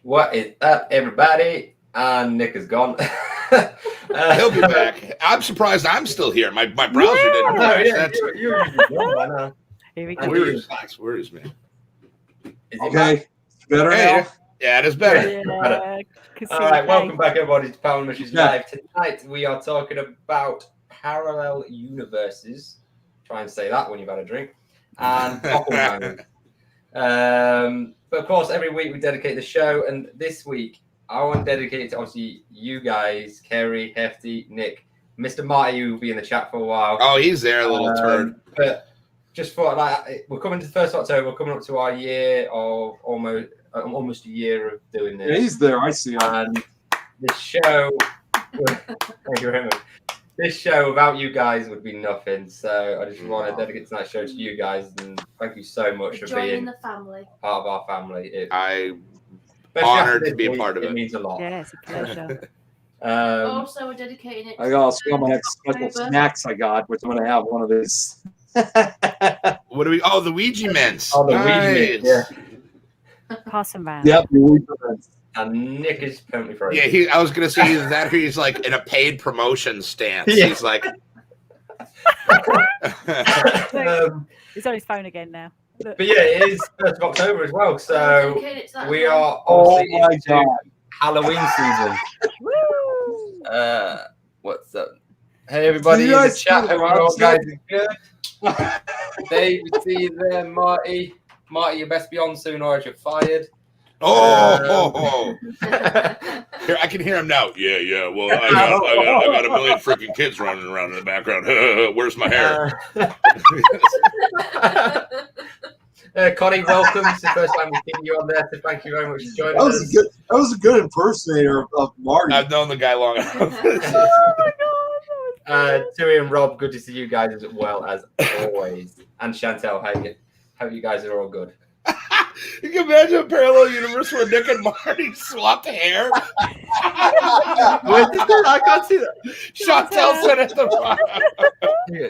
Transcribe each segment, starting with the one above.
What is up, everybody? And Nick is gone. He'll be back. I'm surprised I'm still here. My browser didn't crash. You're usually gone by now. Here we go. Where is me? Is he Okay, back? it's better now. Yeah, it is better. Yeah, All right, welcome back, everybody, to Paranormal Issues Live. Tonight we are talking about parallel universes. Try and say that when you've had a drink. And doppelgängers. But of course, every week we dedicate the show, and this week I want to dedicate it to obviously you guys, Kerry, Hefty, Nick, Mr. Marty, who will be in the chat for a while. Oh, he's there, a little turd. But just for like, we're coming to the 1st of October. We're coming up to our year of almost a year of doing this. Yeah, he's there. I see him. And this show, thank you very much. This show without you guys would be nothing. So I just want to dedicate tonight's show to you guys, and thank you so much for being the family. Part of our family. I'm honored to be a part of it. It means a lot. Yeah, it's a pleasure. Also, we're dedicating it. I got some of my special snacks I got, which I'm going to have one of these. What do we? Oh, the Ouija mints. Oh, the Ouija mints. Yeah. Pass them round. Yep, the Ouija mints. And Nick is permanently frozen. Yeah, I was gonna say either that or he's like in a paid promotion stance. Yeah. He's like, He's on his phone again now. Look. But yeah, it is 1st of October as well. So we are Oh obviously my into God. Halloween season. Woo! What's up? Hey everybody in You the guys chat. see Hope what you all I'm guys are good. Dave, we see you there. Marty, you best be on soon or else you're fired. Here, I can hear him now. Yeah. Well, I got a million freaking kids running around in the background. Where's my hair? Connie, welcome. It's the first time we've seen you on there, so thank you very much for joining us. That was a good impersonator of Marty. I've known the guy long enough. Oh my God! Tui and Rob, good to see you guys as well as always. And Chantel, hope you guys are all good. You can imagine a parallel universe where Nick and Marty swapped hair. I can't see that. Chantel said at the Yeah.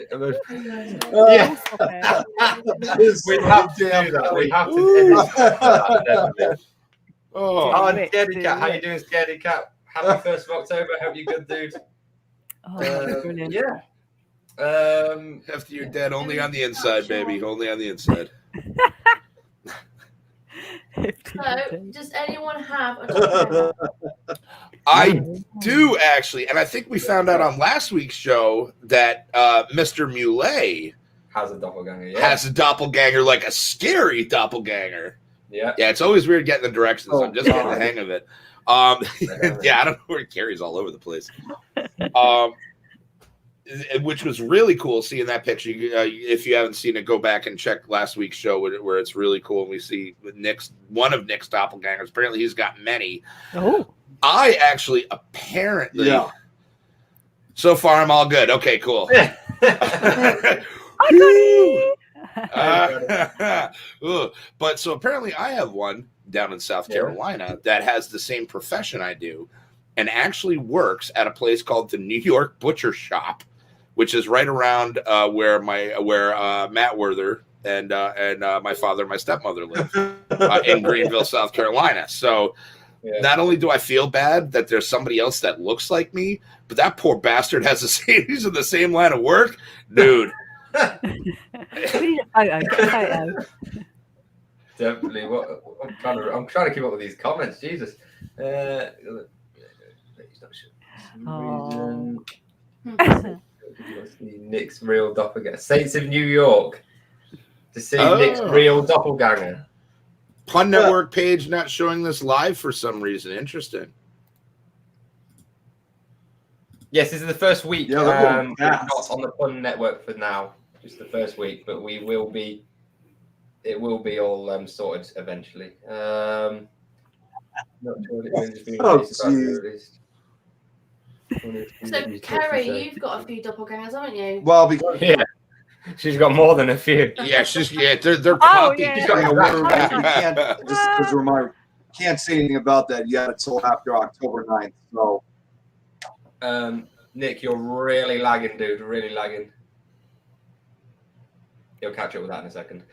We have to do that. We have to do that. Oh, And Scaredy Cat, how you doing, Scaredy Cat? Happy 1st of October. Hope you're good, dude. Oh, brilliant. Yeah. Hefty, you're dead. Only on the inside, baby. Only on the inside. So, does anyone have a doppelganger? I do, actually. And I think we found out on last week's show that Mr. Mulaes has a doppelganger, has a doppelganger, like a scary doppelganger. Yeah. Yeah, it's always weird getting the directions. I'm just getting the hang of it. Yeah, I don't know where Kerry's all over the place. Which was really cool seeing that picture. If you haven't seen it, go back and check last week's show where it's really cool. And we see one of Nick's doppelgangers. Apparently, he's got many. Oh. I actually apparently. Yeah. So far, I'm all good. Okay, cool. But so apparently, I have one down in South Carolina that has the same profession I do, and actually works at a place called the New York Butcher Shop, which is right around where Matt Werther and my father and my stepmother live in Greenville, South Carolina. So not only do I feel bad that there's somebody else that looks like me, but that poor bastard has the same. He's in the same line of work, dude. We need a photo. Definitely. I'm trying to keep up with these comments. Jesus. Nick's real doppelganger. Saints of New York to see Nick's real doppelganger. Pun Network page not showing this live for some reason. Interesting. Yes, this is the first week. Yeah, we're not on the Pun Network for now. Just the first week, but we will be. It will be all sorted eventually. Not sure it's been released. So, Kerry, you've got a few doppelgangers, haven't you? Well, because she's got more than a few. Yeah, they're poppy. Can't say anything about that yet until after October 9th. So, Nick, you're really lagging, dude. Really lagging. You'll catch up with that in a second.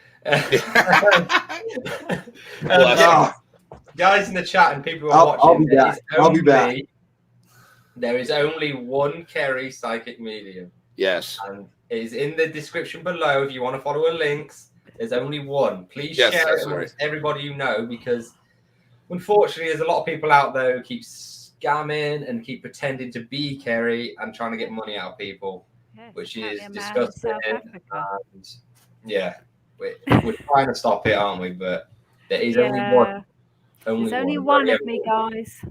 guys in the chat and people who are I'll watching, be back. I'll be back. There is only one Kerry psychic medium. Yes. And it is in the description below if you want to follow her links. There's only one. Please Yes, share that's it with right. everybody you know, because unfortunately there's a lot of people out there who keep scamming and keep pretending to be Kerry and trying to get money out of people, which is disgusting. And yeah, we're trying to stop it, aren't we? But there is only one. There's only one of me, guys.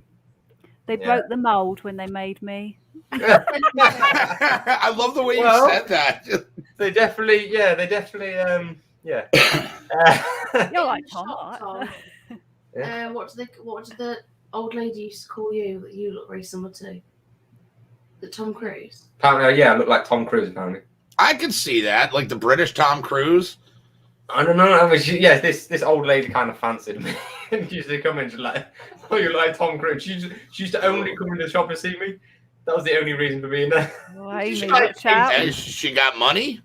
They broke the mold when they made me. I love the way you said that. They definitely, yeah. You're like Tom. What did the old lady used to call you that you look very similar to? The Tom Cruise? Apparently, yeah, I look like Tom Cruise, apparently. I can see that, like the British Tom Cruise. I don't know. This old lady kind of fancied me. And she used to come in, she's like, oh, you like Tom Cruise. She used to only come in the shop and see me. That was the only reason for being there. She got money?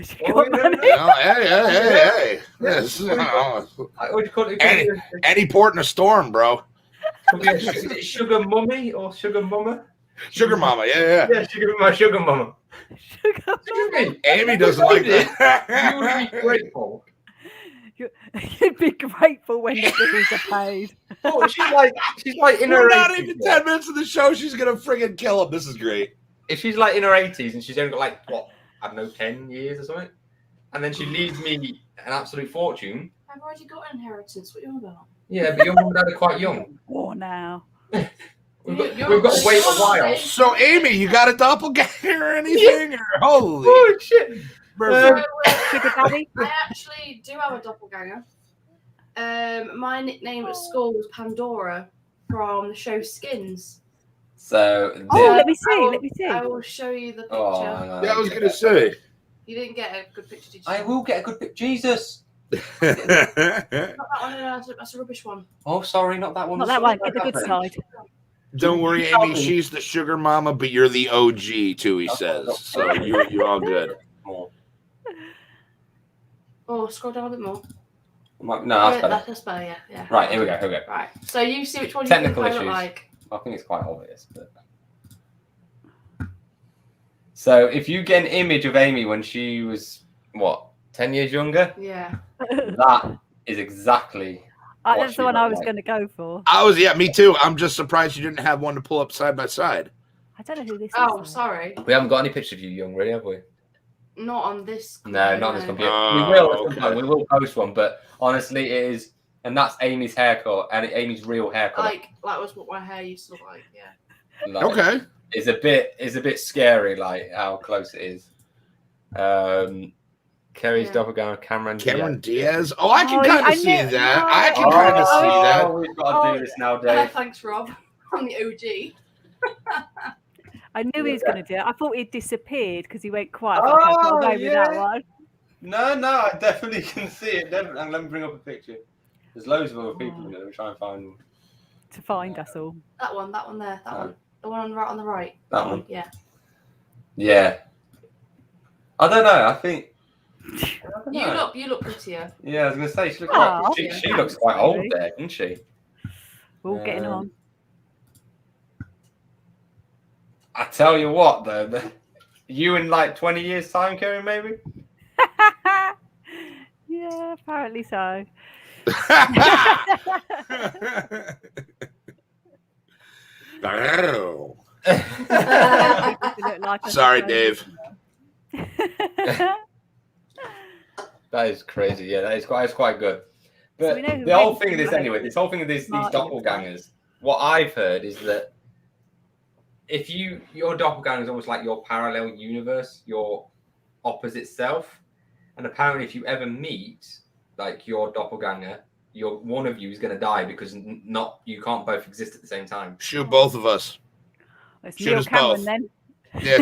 She got money? Hey. Yes. Any port in a storm, bro. Is it Sugar Mummy or Sugar Mama? Sugar Mama, yeah. Yeah, Sugar Mama. Amy doesn't like that. You would be grateful. You'd be grateful when the bills are paid. Oh, she's like in her 80s. Not even 10 minutes of the show, she's gonna friggin' kill him. This is great. If she's like in her 80s and she's only got like what, I don't know, 10 years or something, and then she leaves me an absolute fortune. I've already got an inheritance. What are you on about? Yeah, but your mum and dad are quite young. War now. We've got to wait a while. So, Amy, you got a doppelganger or anything? Or, holy shit! I actually do have a doppelganger. My nickname at school was Pandora from the show Skins. So, let me see. I will show you the picture. No, yeah, I was gonna say. You didn't get a good picture, did you? I will get a good picture. Jesus. Not that one. That's a rubbish one. Oh, sorry, not that one. Not that one. Get the good side. Don't worry, Amy. She's the sugar mama, but you're the OG too. He says. So you're all good. Oh, scroll down a bit more. No, that's better. That's better. Yeah. Right, here we go. Right. So you see which one Technical you think I issues. look like. I think it's quite obvious, but. So if you get an image of Amy when she was, 10 years younger? Yeah. That is exactly. That's the one I was going to go for. Me too. I'm just surprised you didn't have one to pull up side by side. I don't know who this is. Oh, sorry. We haven't got any pictures of you young, really, have we? Not on this. No, not on this computer. Okay. We will post one, but honestly, it is, and that's Amy's haircut and Amy's real haircut. Like that was what my hair used to look like. Yeah. Like, Okay. It's a bit scary, like how close it is. Kerry's doppelganger, Cameron Diaz. Oh, I can kind of see that. I can kind of see that. We've got to do this now, Dave. Thanks, Rob. I'm the OG. I knew he was going to do it. I thought he'd disappeared because he went quiet. I got away with that one. No, I definitely can see it. Definitely. And let me bring up a picture. There's loads of other people in there. Let me try and find them. To find us all. That one there. That one. The one on the right. That one? Yeah. Yeah. I don't know. I think. You look prettier. Yeah, I was going to say, she looks quite old there, doesn't she? We're all getting on. I tell you what, though, you in like 20 years' time, Kerry, maybe? Yeah, apparently so. Sorry, Dave. That is crazy. Yeah, that is quite good. But So the whole thing of this, anyway, these doppelgangers, what I've heard is that if your doppelganger is almost like your parallel universe, your opposite self, and apparently if you ever meet like your doppelganger, one of you is going to die because you can't both exist at the same time. Shoot both of us. It's Shoot Neil us Cameron both. then. Yeah,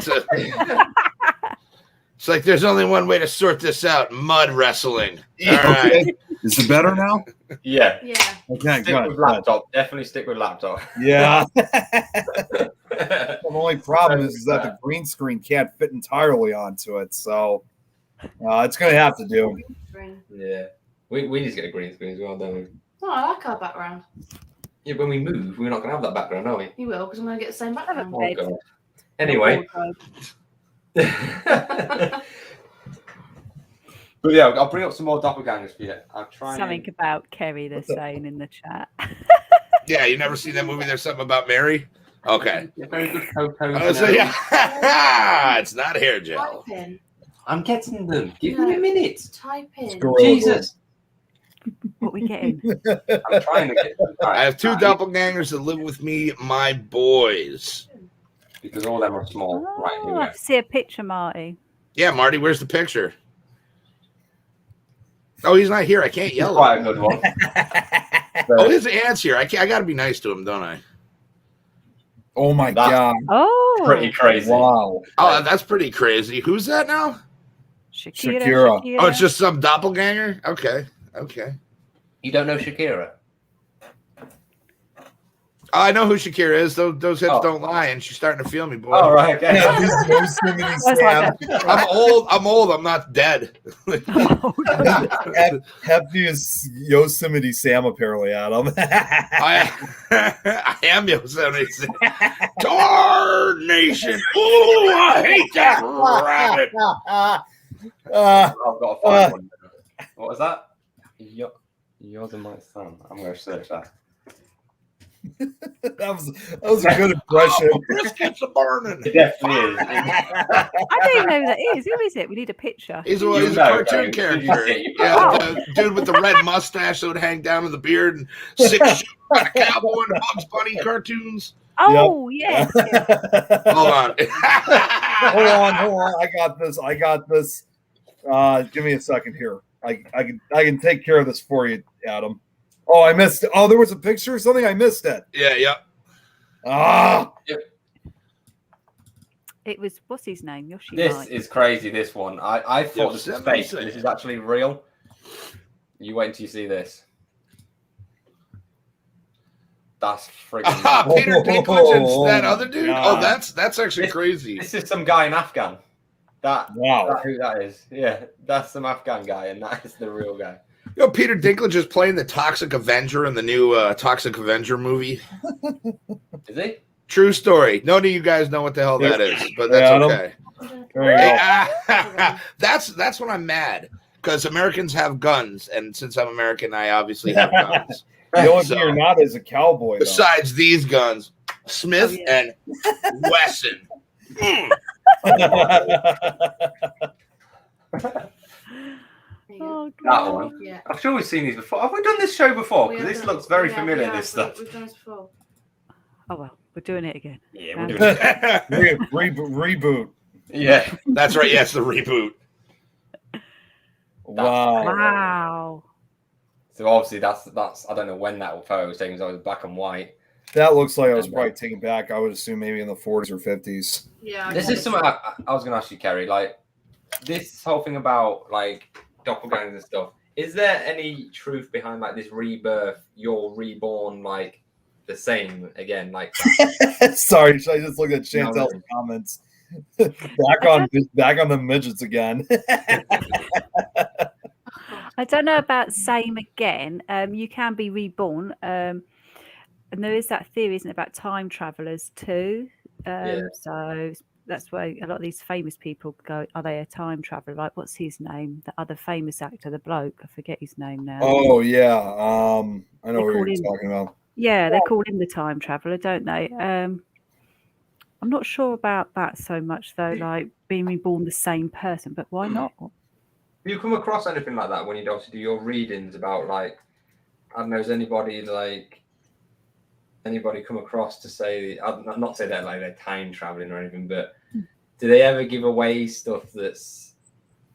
it's like there's only one way to sort this out: mud wrestling. All right. Is it better now? Yeah. Yeah. Okay, Stick with laptop. Definitely stick with laptop. Yeah. The only problem is that the green screen can't fit entirely onto it, so it's going to have to do. Yeah. We need to get a green screen as well, don't we? Oh, I like our background. Yeah, when we move, we're not going to have that background, are we? You will, because I'm going to get the same background. Oh, God. Anyway. But yeah, I'll bring up some more doppelgangers for you. I'll try Something about Kerry they're saying in the chat. Yeah, you never seen that movie? There's something about Mary. Okay. Very good photos. It's not hair gel. Type in. I'm getting them. Give me a minute. Type in. Jesus. What we getting? I'm trying to get them. I have 2 doppelgangers that live with me, my boys. Because all them are small. Oh, Right, here we I go. have to see a picture, Marty. Yeah, Marty, where's the picture? Oh, he's not here. I can't yell Quite at a him. good one. Oh, his aunt's here. I got to be nice to him, don't I? Oh my That's god! Oh, Pretty crazy. Wow. Oh, that's pretty crazy. Who's that now? Shakira. Oh, it's just some doppelganger? Okay. You don't know Shakira? I know who Shakira is. Those hips don't lie, and she's starting to feel me, boy. Oh, right. Okay. Yeah, this is Yosemite Sam. I'm old. I'm not dead. Hefty is Yosemite Sam, apparently, Adam. I am Yosemite Sam. Darnation. Oh, I hate that rabbit. I've got to find one. What was that? Yours and my son. I'm going to search that. that was a good impression. Oh, briskets are burning. It definitely is. I don't even know who that is. Who is it? We need a picture. He's a You know, cartoon right? character. You Yeah, the dude with the red mustache that would hang down with the beard and 6 shoes like a cowboy and Bugs Bunny cartoons. Oh, yes. Hold on. Hold on. I got this. Give me a second here. I can take care of this for you, Adam. Oh, I missed it. Oh, there was a picture or something? I missed it. Yeah. It was, what's his name? Yoshi. This Mike. is crazy, this one. I thought this was Yosemite fake, but this is actually real. You wait until you see this. That's friggin' Peter Dinklage and that other dude? God. Oh, that's actually crazy. This is some guy in Afghan. Wow. That's who that is. Yeah, that's some Afghan guy, and that is the real guy. You know, Peter Dinklage is playing the Toxic Avenger in the new Toxic Avenger movie. Is he? True story. None of you guys know what the hell that is, but that's Adam. okay. There you go. That's when I'm mad because Americans have guns, and since I'm American, I obviously have guns. The only So- thing you're not is a cowboy. Though. Besides these guns, Smith and Wesson. Oh, That God. one. Yeah. I'm sure we've seen these before. Have we done this show before? We Because have this done- looks very yeah, familiar, we have. this stuff. We've done this before. Oh, well, we're doing it again. Yeah, we're doing Reboot. Yeah. That's right. Yes, the reboot. Wow. Wow. So obviously that's I don't know when that photo was taken. It was black and white. That looks like I was probably taken back. I would assume maybe in the 40s or 50s. Yeah. This is something I was going to ask you, Kerry. Like this whole thing about like doppelgangers and stuff. Is there any truth behind like this rebirth? You're reborn like the same again, like that? Sorry, should I just look at Chantel's No. comments? back on the midgets again. I don't know about same again. You can be reborn. And there is that theory, isn't it, about time travelers too? So that's why a lot of these famous people go, are they a time traveler? Like, what's his name? The other famous actor, the bloke. I forget his name now. Oh, yeah. I know They what call you're him- talking about. Yeah, they call him the time traveler, don't they? I'm not sure about that so much, though, like being reborn the same person, but why not? Do you come across anything like that when you do your readings about like I don't know, has anybody come across to say not say that like they're time traveling or anything, but do they ever give away stuff that's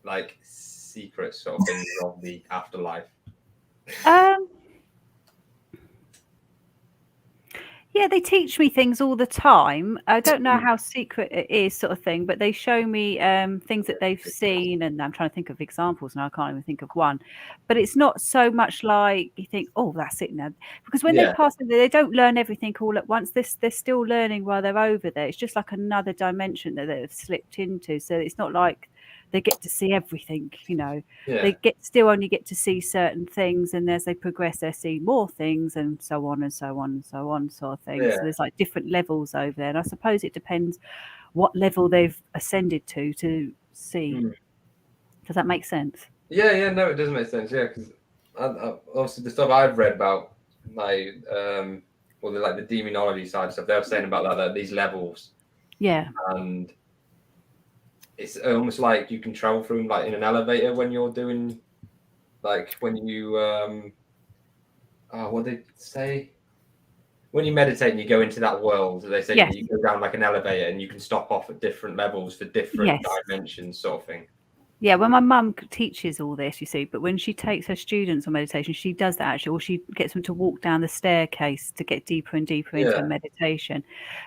like secret sort of things of the afterlife? Yeah, they teach me things all the time. I don't know how secret it is, sort of thing, but they show me things that they've seen, and I'm trying to think of examples now. I can't even think of one. But it's not so much like you think, oh, that's it now, because when they pass, they don't learn everything all at once. They're still learning while they're over there. It's just like another dimension that they've slipped into. So it's not like they get to see everything, Yeah. They still only get to see certain things, and as they progress they see more things, and so on and so on and so on, sort of thing. Yeah. So there's like different levels over there, and I suppose it depends what level they've ascended to see. Does that make sense? Yeah, no, it does make sense. Yeah, because obviously the stuff I've read about, like, like the demonology side stuff, they were saying about that these levels. Yeah. And it's almost like you can travel through them, like in an elevator when you're doing, like when you what did they say? When you meditate and you go into that world, they say Yes. you go down like an elevator and you can stop off at different levels for different Yes. dimensions, sort of thing. Yeah, well, my mum teaches all this, you see, but when she takes her students on meditation, she does that actually, or she gets them to walk down the staircase to get deeper and deeper into meditation.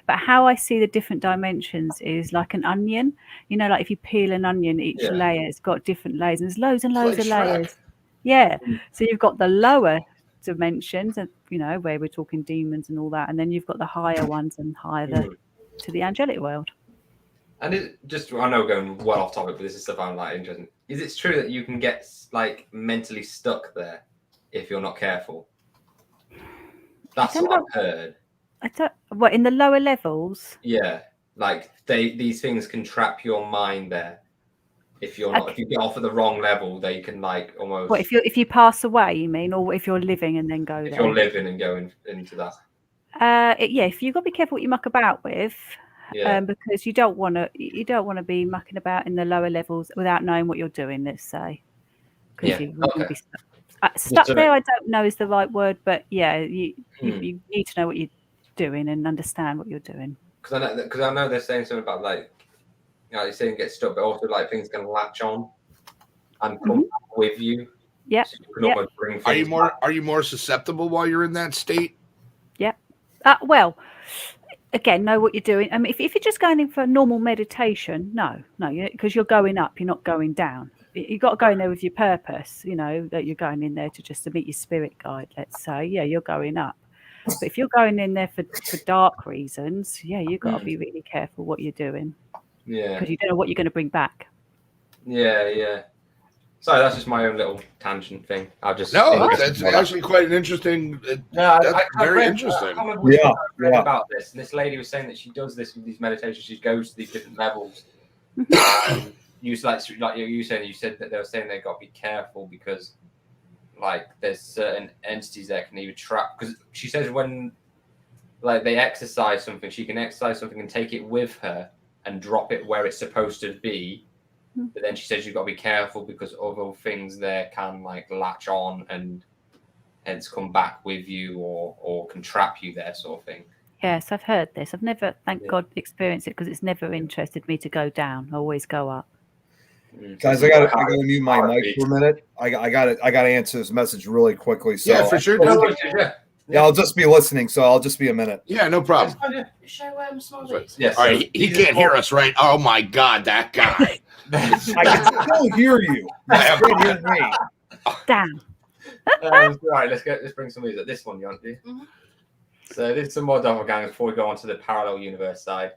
But how I see the different dimensions is like an onion, like if you peel an onion, each layer has got different layers, and there's loads and loads of layers. Yeah, so you've got the lower dimensions, and where we're talking demons and all that, and then you've got the higher ones and higher to the angelic world. And I know we're going well off topic, but this is stuff I'm like interested in. Is it true that you can get like mentally stuck there if you're not careful? That's what I've heard. What, in the lower levels? Yeah, like these things can trap your mind there. If you're not, if you get off at the wrong level, they can like almost. What, if you pass away, you mean, or if you're living and then go there? If you're living and going into that. If you've got to be careful what you muck about with. Yeah. Because you don't want to be mucking about in the lower levels without knowing what you're doing. Let's say, because you wouldn't be stuck there. I don't know is the right word, but you need to know what you're doing and understand what you're doing. Because I know they're saying something about like you're saying get stuck, but also like things can latch on and come with you. Yeah. So you can almost bring things are you more susceptible while you're in that state? Yeah. Well. Again, know what you're doing. I mean, if you're just going in for normal meditation, no, because you're going up, you're not going down. You've got to go in there with your purpose, that you're going in there to meet your spirit guide, let's say. Yeah, you're going up. But if you're going in there for dark reasons, you've got to be really careful what you're doing. Yeah. Because you don't know what you're going to bring back. Yeah. Sorry, that's just my own little tangent thing. That's actually quite an interesting. Very interesting. I read about this. And this lady was saying that she does this with these meditations. She goes to these different levels. You said that they were saying they got to be careful because, like, there's certain entities that can even trap. Because she says when, like, they exercise something, she can exercise something and take it with her and drop it where it's supposed to be. But then she says you've got to be careful because other things there can like latch on and hence come back with you or can trap you there, sort of thing. Yes, I've heard this. I've never, thank God, experienced it because it's never interested me to go down. I always go up. Guys, I got to mute my mic for a minute. I got to answer this message really quickly. So yeah, for sure. Yeah, I'll just be listening, so I'll just be a minute. Yeah, no problem. Show Smallface. Yes. All right, he can't hear us, right? Oh my God, that guy. I can still hear you. You can't hear me. Damn. All right, let's bring some music. This one, you want to do? Mm-hmm. So this is some more doppelgangers before we go on to the parallel universe side.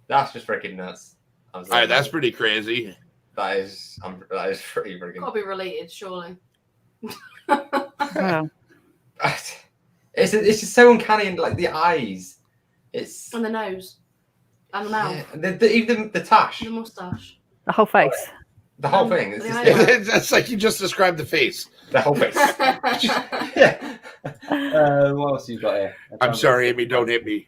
That's just freaking nuts. All right, that's pretty crazy. That is pretty freaking. Got to be related, surely. Wow. It's just so uncanny, and like the eyes, and the nose, and the mouth, even the tash, the mustache, the whole face, the whole thing. That's like you just described the face. The whole face. Yeah. What else you got here? I'm sorry, Amy. Don't hit me.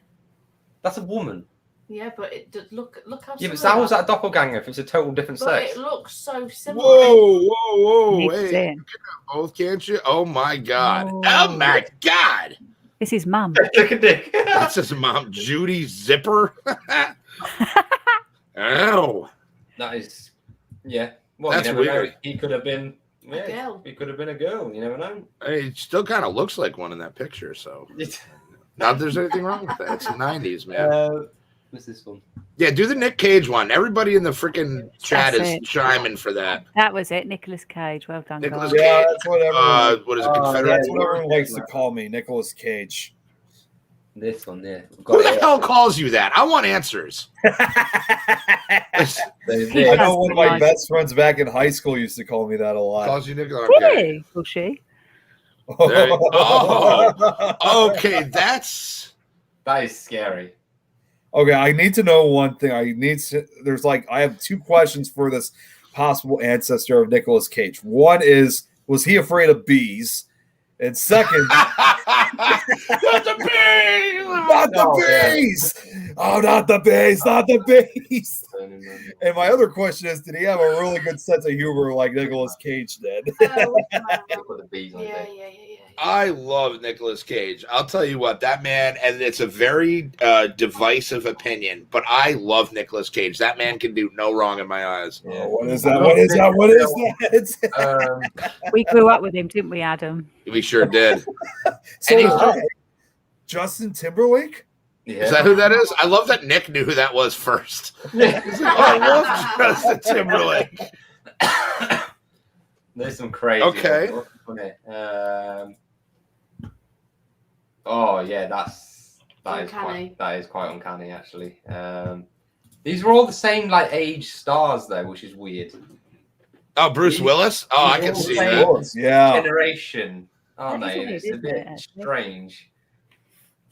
That's a woman. Yeah, but look how. Yeah, but how was that a doppelganger if it's a total different sex? It looks so similar. Whoa! Hey, both can't you? Oh my God! Oh my God! This is Mum. Look at Dick. That's his mom, Judy Zipper. Oh, that is, yeah. Well, that's you never weird. Know. He could have been. Yeah, a girl. He could have been a girl. You never know. It still kind of looks like one in that picture. So, not that there's anything wrong with that. It's the '90s, man. What's this one? Yeah, do the Nick Cage one. Everybody in the freaking chat is chiming for that. That was it, Nicolas Cage. Well done, Nicolas guys. Yeah, that's what everyone. What is it? Confederate? That's what everyone likes to call me, Nicolas Cage. This one, yeah. Who the hell calls you that? I want answers. I know one of my best friends back in high school used to call me that a lot. Calls you Nick? Did Okay. he? Or she? Oh, okay. That is scary. Okay, I need to know one thing. I have two questions for this possible ancestor of Nicolas Cage. One is, was he afraid of bees? And second, not the bees! Not the bees! Oh, not the bees! Not the bees! And my other question is, did he have a really good sense of humor like Nicolas Cage did? I love Nicolas Cage. I'll tell you what, that man, and it's a very divisive opinion, but I love Nicolas Cage. That man can do no wrong in my eyes. Yeah. What is that? What is that? What is that? We grew up with him, didn't we, Adam? We sure did. So, Justin Timberlake? Yeah. Is that who that is? I love that Nick knew who that was first. He's like, I love Justin Timberlake. There's some crazy. Okay. Oh yeah, that is quite uncanny actually. These were all the same like age stars though, which is weird. Oh, Bruce Willis. Oh, I can see that. Yeah. Generation, aren't they? It's a bit strange.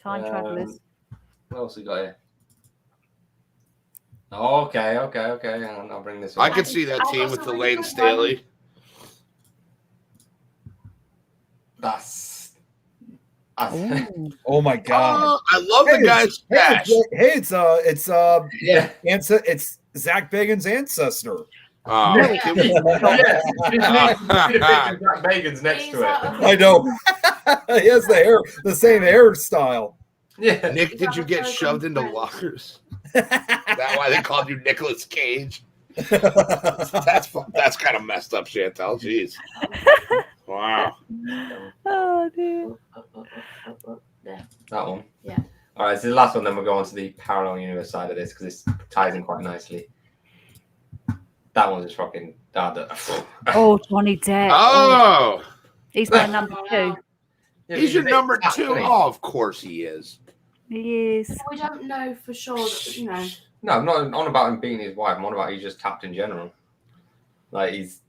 Time travelers. What else we got here? Oh, okay. I'll bring this. I could see that team with the Lane Staley. Oh my God! I love the guy's stash. It's Zach Bagans' ancestor. Oh, Zach Bagans next to it. I know. He has the same hairstyle. Yeah. Nick, did you get shoved into lockers? That's why they called you Nicolas Cage. That's kind of messed up, Chantel. Jeez. Wow. Oh dear. That one. Yeah. All right. So the last one, then we'll go on to the parallel universe side of this because this ties in quite nicely. That one's just fucking. Oh, Johnny Depp. Oh. He's my number 2. He's your number 2. Oh, of course he is. He is. We don't know for sure that, you know. No, I'm not on about him being his wife. I'm on about he's just tapped in general. Like he's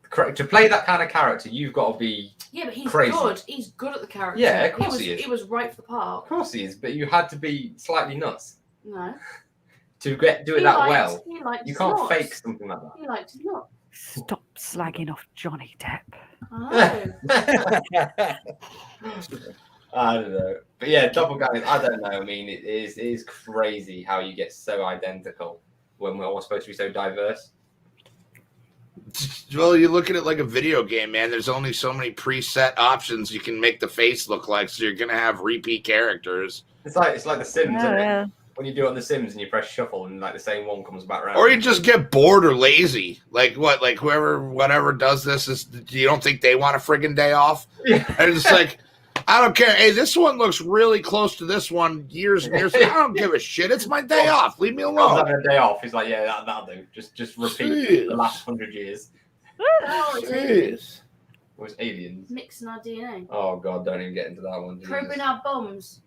correct to play that kind of character. You've got to be. Yeah, but he's crazy. good. He's good at the character. Yeah, of course he is. He was right for the part. Of course he is, but you had to be slightly nuts. No. To do it that well. You can't nuts. Fake something like that. He liked his nuts. Stop slagging off Johnny Depp. I don't know. But yeah, doppelgangers, I don't know. I mean, it is crazy how you get so identical when we're all supposed to be so diverse. Well, you look at it like a video game, man. There's only so many preset options you can make the face look like, so you're gonna have repeat characters. It's like The Sims, isn't Yeah. it? When you do it on The Sims and you press shuffle and like the same one comes back around. Or you just get bored or lazy. Like what? Like whatever does this is. You don't think they want a friggin' day off? Yeah. And it's like, I don't care. Hey, this one looks really close to this one years and years. I don't give a shit. It's my day off. Leave me alone. Having a day off. He's like, yeah, that'll do. Just repeat the last 100 years. Oh, Jeez. It was aliens. Mixing our DNA. Oh god, don't even get into that one. Probing our bums.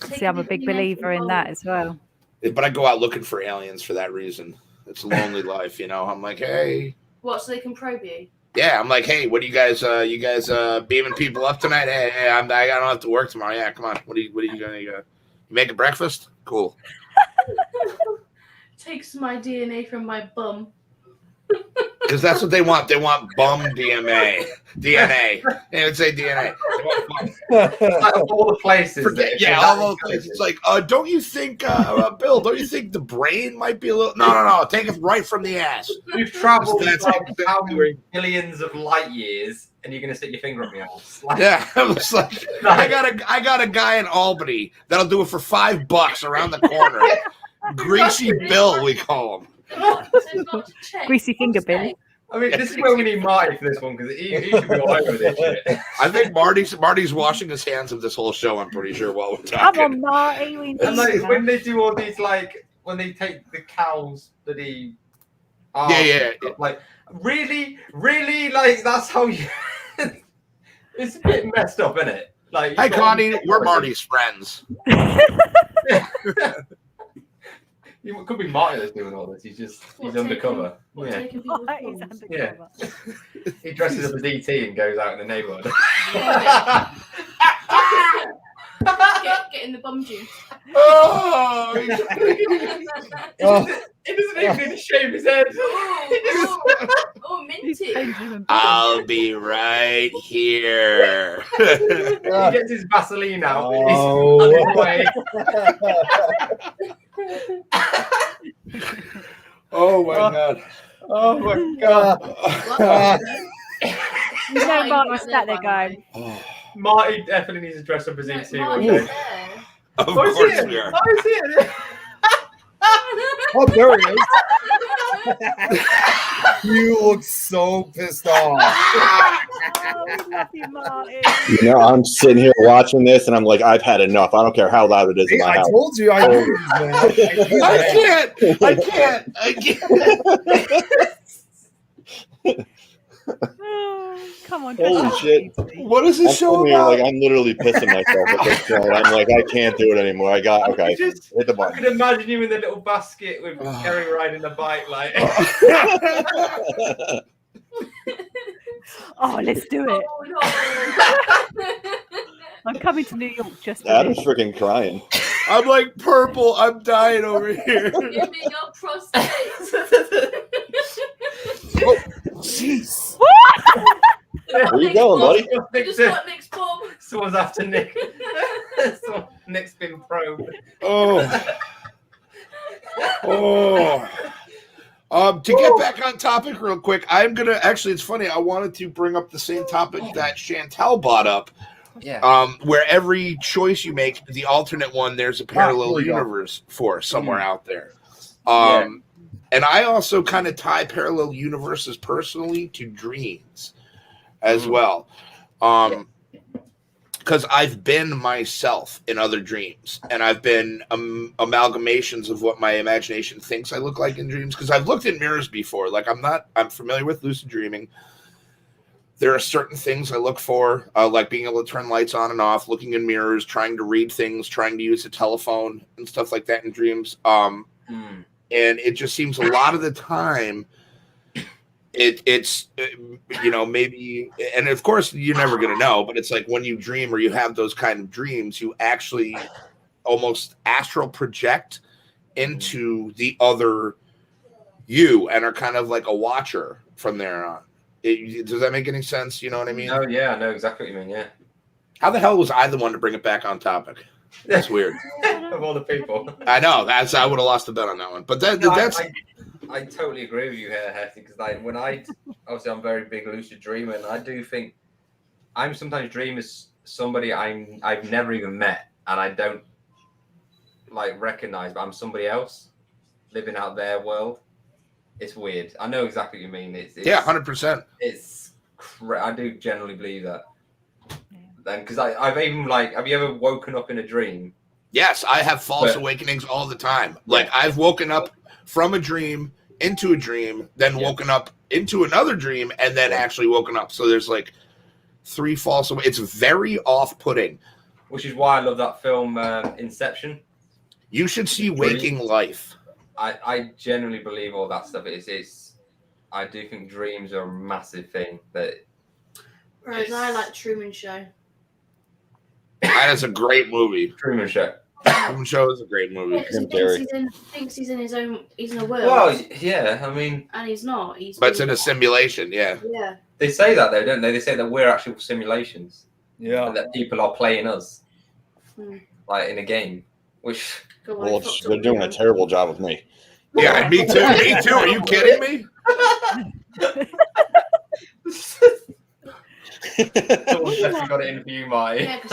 See, I'm a big believer in that as well. But I go out looking for aliens for that reason. It's a lonely life, you know. I'm like, hey. What, so they can probe you? Yeah, I'm like, hey, what do you guys beaming people up tonight? Hey, I don't have to work tomorrow. Yeah, come on. What are you gonna you making breakfast? Cool. Takes my DNA from my bum. Because that's what they want. They want bum DNA. They would say DNA. They want bum. Like all the places. All those places. It's like, don't you think, Bill? Don't you think the brain might be a little? No. Take it right from the ass. You've traveled how many billions of light years, and you're gonna stick your finger up my ass. Like, yeah, I was like, I got a guy in Albany that'll do it for $5 around the corner. Greasy Bill, we call him. Greasy finger, Billy. I mean, this is where we need Marty for this one because he should be all over this shit. I think Marty's washing his hands of this whole show. I'm pretty sure while we're talking. Come on, Marty. And like when they do all these, like when they take the cows that he, like really, like that's how you. It's a bit messed up, isn't it? Like, Hi, Connie. We're Marty's friends. It could be Marty that's doing all this. He's undercover. Taking people's He's phones. undercover. He dresses up as ET and goes out in the neighborhood. Get in the bum juice. Oh, He doesn't even need to shave his head. Oh, He's minty. changing I'll be right here. He gets his Vaseline out. Oh. He's on his way. Oh my god. Oh my god. You know Marty's sat there going, Oh, Marty definitely needs to dress up as No, ET one Marty's day. there. of Oh, is course he? we are. Oh, is he? Oh, there he is. You look so pissed off. oh, we love you, Marty. You know, I'm sitting here watching this, and I'm like, I've had enough. I don't care how loud it is in See, my I house. told you I knew this, man. I can't. Oh, come on. Holy dress up, shit. Marty. What is I'm this show sitting here, about? like, I'm literally pissing myself at this point. I'm like, I can't do it anymore. Okay, hit the I button. can imagine you in the little basket with Kerry riding the bike, like. Oh, let's do it. Oh, no. I'm coming to New York just for Adam's this. freaking crying. I'm like purple. I'm dying over here. Give me your prostate. Jeez. Where you going, buddy? Just got Nick's bum. Someone's after Nick. Nick's been probed. Oh. Oh. To get back on topic real quick, I'm gonna actually. It's funny. I wanted to bring up the same topic that Chantel brought up. Yeah. Where every choice you make, the alternate one, there's a parallel here we go. universe for somewhere out there. Yeah. And I also kind of tie parallel universes personally to dreams as well. Because I've been myself in other dreams, and I've been amalgamations of what my imagination thinks I look like in dreams. Because I've looked in mirrors before. Like I'm familiar with lucid dreaming. There are certain things I look for, like being able to turn lights on and off, looking in mirrors, trying to read things, trying to use a telephone and stuff like that in dreams. And it just seems a lot of the time it's maybe, and of course you're never going to know, but it's like when you dream or you have those kind of dreams, you actually almost astral project into the other you and are kind of like a watcher from there on. Does that make any sense? You know what I mean? Oh yeah, I know exactly what you mean. Yeah. How the hell was I the one to bring it back on topic? That's weird. Of all the people. I know. I would have lost the bet on that one. But that's I totally agree with you here, Hefty, because obviously I'm a very big lucid dreamer, and I do think I'm sometimes dream as somebody I've never even met, and I don't like recognize, but I'm somebody else living out their world. It's weird. I know exactly what you mean. It's 100%. I do generally believe that. Then, because I've even have you ever woken up in a dream? Yes, I have false awakenings all the time. Like I've woken up from a dream into a dream, then woken up into another dream, and then actually woken up. So there's like 3 false awakenings. It's very off-putting. Which is why I love that film Inception. You should see Waking Life. I genuinely believe all that stuff. I do think dreams are a massive thing. Whereas I like Truman Show. That is a great movie. Truman Show. Truman Show is a great movie. Yeah, 'cause he thinks he's in his own. He's in a world. Well, yeah. I mean, and he's not. But it's in a simulation. Yeah. Yeah. They say that though, don't they? They say that we're actual simulations. Yeah. And that people are playing us, Hmm. like in a game. Which Well, they're doing a terrible job with me. Yeah, me too. Me too. Are you kidding me? someone's definitely got it in for you, Marty. Yeah, 'cause-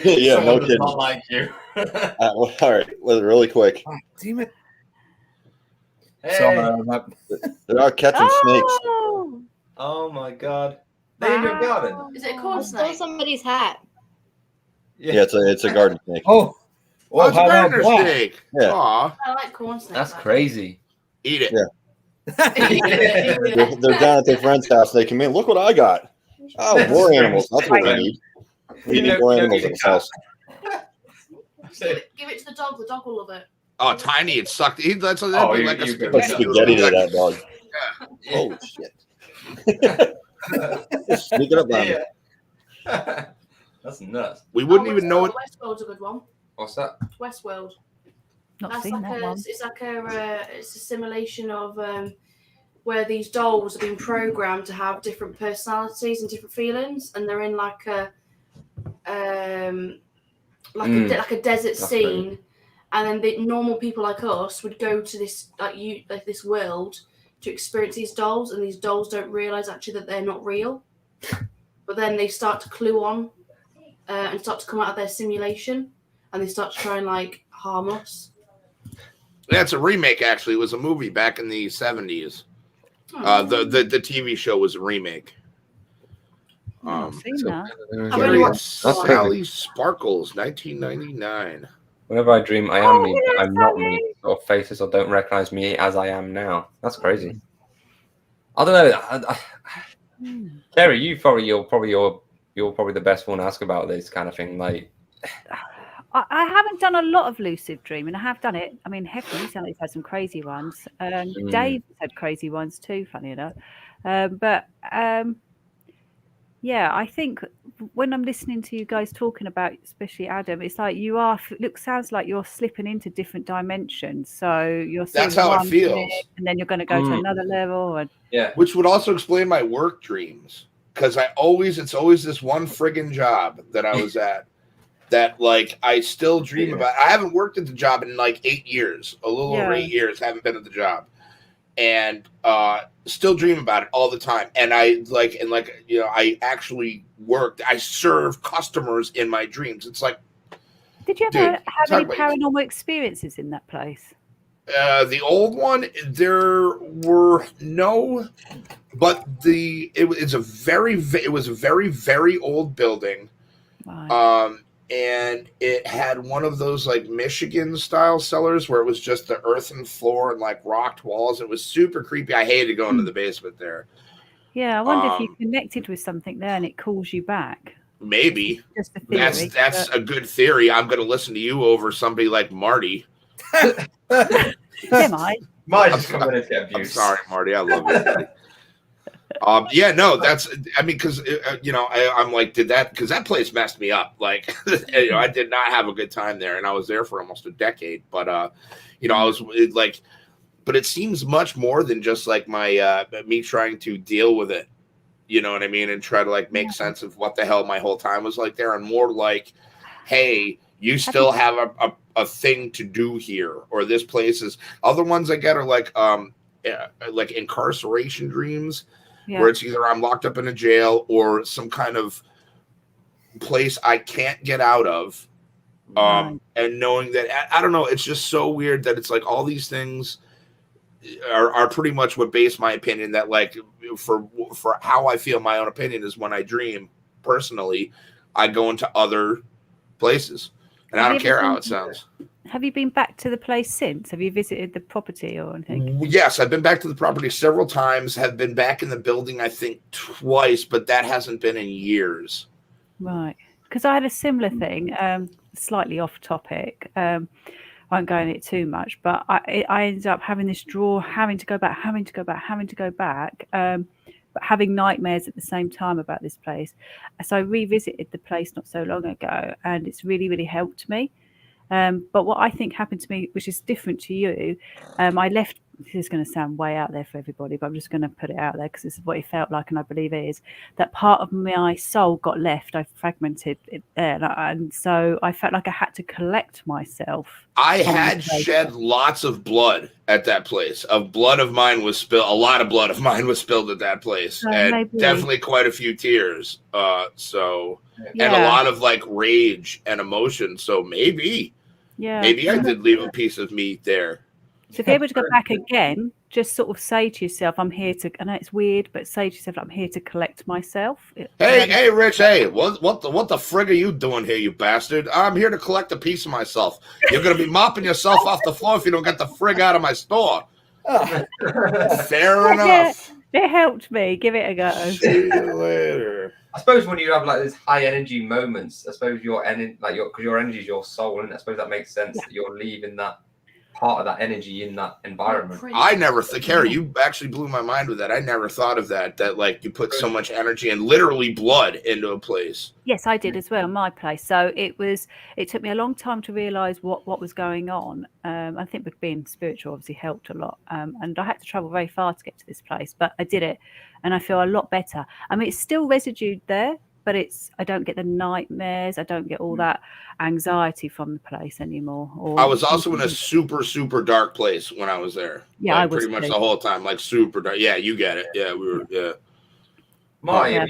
Yeah, Someone no does kidding. not like you. All right, really quick. Oh, damn it. Hey. So, There are catching snakes. Oh, Oh my god. They in your garden? Is it a I corn stole snake? somebody's hat. Yeah, it's a garden snake. oh, Oh, it's a how about burger black? steak. Yeah. Aw. I like corn snakes. That's like crazy. Eat it. Yeah. Yeah. They're down at their friend's house. They come in. Look what I got. Oh, more animals. That's what we need. We need more animals in the house. Give it to the dog. The dog will love it. Oh, Tiny, it sucked. That's like a Like spaghetti to that dog. Yeah. Holy shit. Sneak it up on me. Yeah. That's nuts. We wouldn't even know it. Westworld's a good one. What's that? Westworld. Not That's seen like that a, one. it's like it's a simulation of where these dolls have been programmed to have different personalities and different feelings, and they're in like a like a desert scene, brilliant. and then the normal people like us would go to this this world to experience these dolls, and these dolls don't realize actually that they're not real, but then they start to clue on and start to come out of their simulation, and they start to try and like harm us. Yeah, it's a remake. Actually, it was a movie back in the 70s. The TV show was a remake. I've seen that. I've only watched Sally Sparkles, 1999. Whenever I dream, I am me. hello, I'm not me. Sally. Or faces or don't recognize me as I am now. That's crazy. I don't know. Kerry, you're probably the best one to ask about this kind of thing. Like, I haven't done a lot of lucid dreaming. I have done it. I mean, Hefty certainly had some crazy ones. Dave had crazy ones too, funny enough. Yeah, I think when I'm listening to you guys talking about, especially Adam, it's like sounds like you're slipping into different dimensions. So you're That's seeing how it one feels. thing, and then you're going to go to another level. And yeah. Which would also explain my work dreams. Because it's always this one friggin' job that I was at that like I still dream about. I haven't worked at the job in like 8 years, a little over 8 years, haven't been at the job. And still dream about it all the time. And I actually worked. I serve customers in my dreams. It's like, did you ever have any paranormal experiences in that place? The old one, there were no, but it was a very, very old building. Right. And it had one of those like Michigan style cellars where it was just the earthen floor and like rocked walls. It was super creepy. I hated going to the basement there. Yeah, I wonder if you connected with something there and it calls you back. Maybe. Just a theory, that's a good theory. I'm going to listen to you over somebody like Marty. Am I? Marty's coming in to get abused. I'm sorry, Marty. I love you, buddy. Yeah, no, because I'm like, because that place messed me up. Like, I did not have a good time there, and I was there for almost a decade. But I was like, but it seems much more than just like my me trying to deal with it. You know what I mean, and try to like make sense of what the hell my whole time was like there, and more like, hey, you still have a thing to do here, or this place is. Other ones I get are like incarceration dreams. Yeah. Where it's either I'm locked up in a jail or some kind of place I can't get out of. And knowing that, I don't know, it's just so weird that it's like all these things are pretty much what base my opinion that like for how I feel my own opinion is when I dream personally, I go into other places and I don't care how it sounds. Have you been back to the place since? Have you visited the property or anything? Yes, I've been back to the property several times. Have been back in the building, I think, twice, but that hasn't been in years. Right. Because I had a similar thing, slightly off topic. I won't go into it too much, but I ended up having this drawer, having to go back, but having nightmares at the same time about this place. So I revisited the place not so long ago, and it's really, really helped me. But what I think happened to me, which is different to you, I left. This is going to sound way out there for everybody, but I'm just going to put it out there because this is what it felt like, and I believe it is. That part of my soul got left. I fragmented it there, and so I felt like I had to collect myself. I had shed lots of blood at that place. A lot of blood was spilled at that place, and definitely quite a few tears. And a lot of like rage and emotion. So maybe I did leave a piece of me there. So if you're able to go back again, just sort of say to yourself, I'm here to, I know it's weird, but say to yourself, I'm here to collect myself. Hey, Rich, hey, what the frig are you doing here, you bastard? I'm here to collect a piece of myself. You're going to be mopping yourself off the floor if you don't get the frig out of my store. Fair enough. It helped me. Give it a go. See you later. I suppose when you have like these high energy moments, I suppose your energy, because your energy is your soul, and I suppose that makes sense that you're leaving that part of that energy in that environment. I never think, Kerry, you actually blew my mind with that. I never thought of that like you put so much energy and literally blood into a place. Yes, I did as well, my place. So it took me a long time to realise what was going on. I think with being spiritual obviously helped a lot. And I had to travel very far to get to this place, but I did it and I feel a lot better. I mean, it's still residue there, but I don't get the nightmares. I don't get all that anxiety from the place anymore. I was also in a super, super dark place when I was there. Yeah, like, I was pretty much too. the whole time, like super dark. Yeah, you get it. Yeah, we were. Yeah. Marty,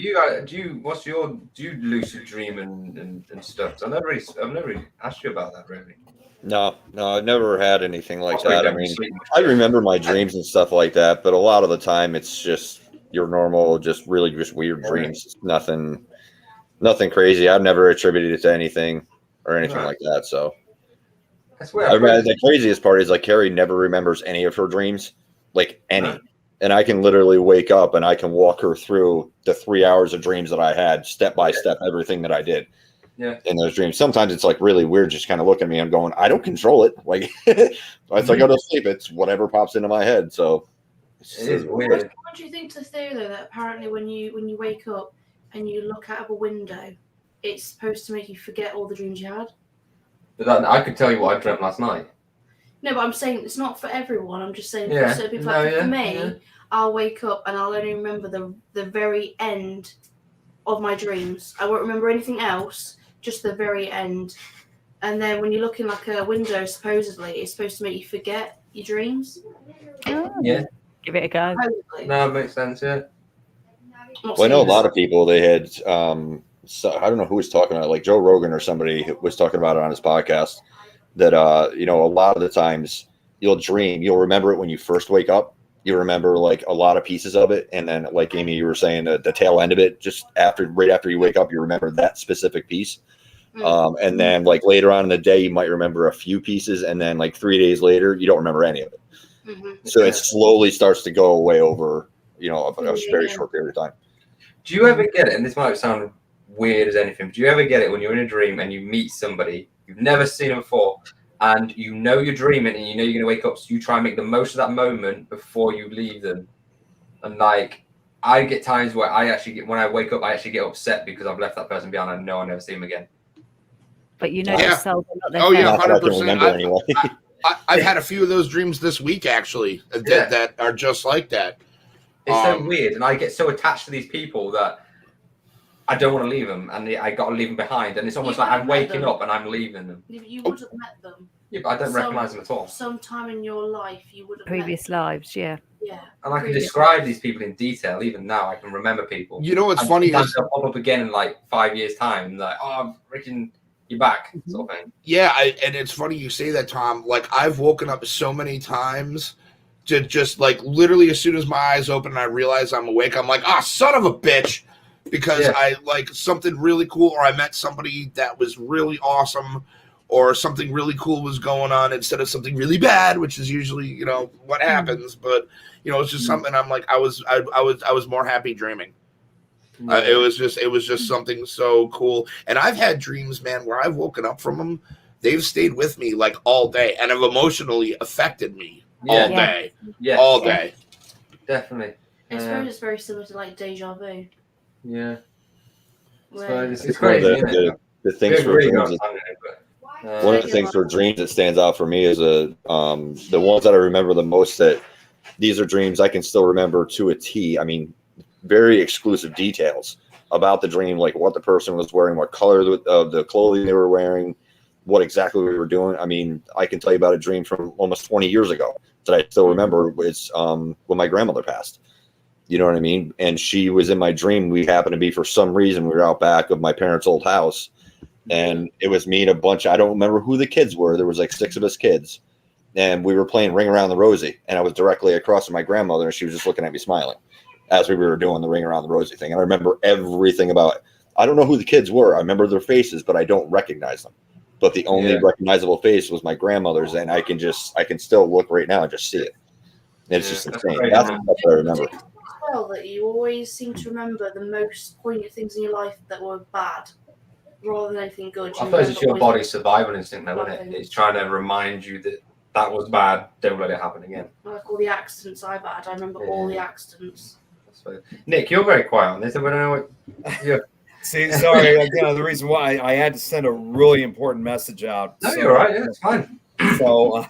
do you lucid dream and stuff? I've never really asked you about that, really. No, I've never had anything like that. I mean, I remember my dreams and stuff like that, but a lot of the time it's just your normal, just weird dreams. It's nothing crazy. I've never attributed it to anything or anything like that. So that's weird. The craziest part is like Kerry never remembers any of her dreams, like any. Right. And I can literally wake up and I can walk her through the 3 hours of dreams that I had, step by step, everything that I did in those dreams. Sometimes it's like really weird, just kind of looking at me. I'm going, I don't control it. Like, once I go to sleep, it's whatever pops into my head. So it is weird. What do you think to the theory though that apparently when you wake up and you look out of a window, it's supposed to make you forget all the dreams you had? But I could tell you what I dreamt last night. No, but I'm saying it's not for everyone. I'm just saying for certain people. For me, I'll wake up and I'll only remember the very end of my dreams. I won't remember anything else, just the very end. And then when you look in like a window, supposedly, it's supposed to make you forget your dreams. Yeah. Give it a go. No, it makes sense, yeah. Well, I know a lot of people, they had, so I don't know who was talking about it, like Joe Rogan or somebody was talking about it on his podcast, that, a lot of the times you'll remember it when you first wake up. You remember like a lot of pieces of it. And then like Amy, you were saying the tail end of it, just right after you wake up, you remember that specific piece. And then like later on in the day, you might remember a few pieces. And then like 3 days later, you don't remember any of it. So it slowly starts to go away over, a very short period of time. Do you ever get it? And this might sound weird as anything, but do you ever get it when you're in a dream and you meet somebody you've never seen them before, and you're dreaming and you're going to wake up, so you try and make the most of that moment before you leave them? And like, I get times where when I wake up, I actually get upset because I've left that person behind and I know I'll never see them again. But their soul, not their 100%. Anyway. I've had a few of those dreams this week, actually, that are just like that. It's so weird, and I get so attached to these people that I don't want to leave them, and I got to leave them behind. And it's almost like I'm waking up and I'm leaving them. You would have met them. Yeah, but I don't recognise them at all. Sometime in your life, you would have previous lives, yeah. And I can describe these people in detail. Even now, I can remember people. You know what's funny is they'll pop up again in like 5 years' time. Like, I'm freaking. You're back, sort of thing. Yeah, and it's funny you say that, Tom. Like, I've woken up so many times to just like literally as soon as my eyes open and I realize I'm awake, I'm like, son of a bitch, because I like something really cool, or I met somebody that was really awesome, or something really cool was going on instead of something really bad, which is usually what happens. But it's just something. I'm like, I was more happy dreaming. It was just something so cool. And I've had dreams, man, where I've woken up from them. They've stayed with me like all day and have emotionally affected me all day. Yeah. All day. Definitely. I suppose it's very similar to like deja vu. Yeah. It's crazy. The things for dreams. One of the things for dreams that stands out for me is the ones that I remember the most, that these are dreams I can still remember to a T. I mean, very exclusive details about the dream, like what the person was wearing, what color of the clothing they were wearing, what exactly we were doing. I mean, I can tell you about a dream from almost 20 years ago that I still remember. It's when my grandmother passed. You know what I mean? And she was in my dream. We happened to be, for some reason, we were out back of my parents' old house. And it was me and a bunch. I don't remember who the kids were. There was like 6 of us kids. And we were playing Ring Around the Rosie. And I was directly across from my grandmother. And she was just looking at me smiling as we were doing the Ring Around the Rosie thing. And I remember everything about it. I don't know who the kids were. I remember their faces, but I don't recognize them. But the only recognizable face was my grandmother's. And I can still look right now and just see it. And it's just insane. That's what I remember. well that you always seem to remember the most poignant things in your life that were bad, rather than anything good? I suppose it's your body's survival instinct, though, isn't it? It's trying to remind you that was bad. Don't let it happen again. Like all the accidents I've had, I remember all the accidents. Nick, you're very quiet on this. I don't know what. Yeah. See, sorry. Again, the reason why I had to send a really important message out. No, you're right. Yeah, it's fine. So,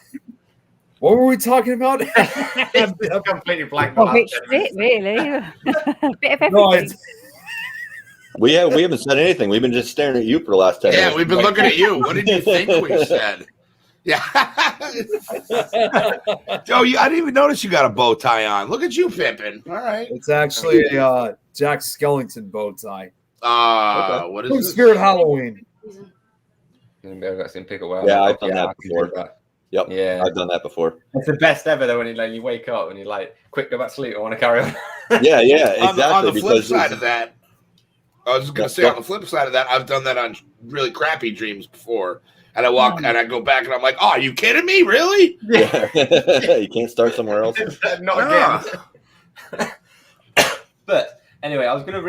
what were we talking about? I'm completely blank. Which bit, really? Bit of everything. We haven't said anything. We've been just staring at you for the last 10 minutes. Yeah, we've been looking at you. What did you think we said? Yeah. Joe, I didn't even notice you got a bow tie on. Look at you, Pippin. All right. It's actually a Jack Skellington bow tie. What is From this? Spirit Halloween. Yeah, I've done that before. Yep. Yeah, I've done that before. It's the best ever though when you wake up and you're like, quick, go back to sleep. I want to carry on. Yeah, exactly. On the flip side of that, I was just going to say, on the flip side of that, I've done that on really crappy dreams before. And I walk and I go back and I'm like, oh, are you kidding me? Really? Yeah. You can't start somewhere else. Not again. But anyway, I was going to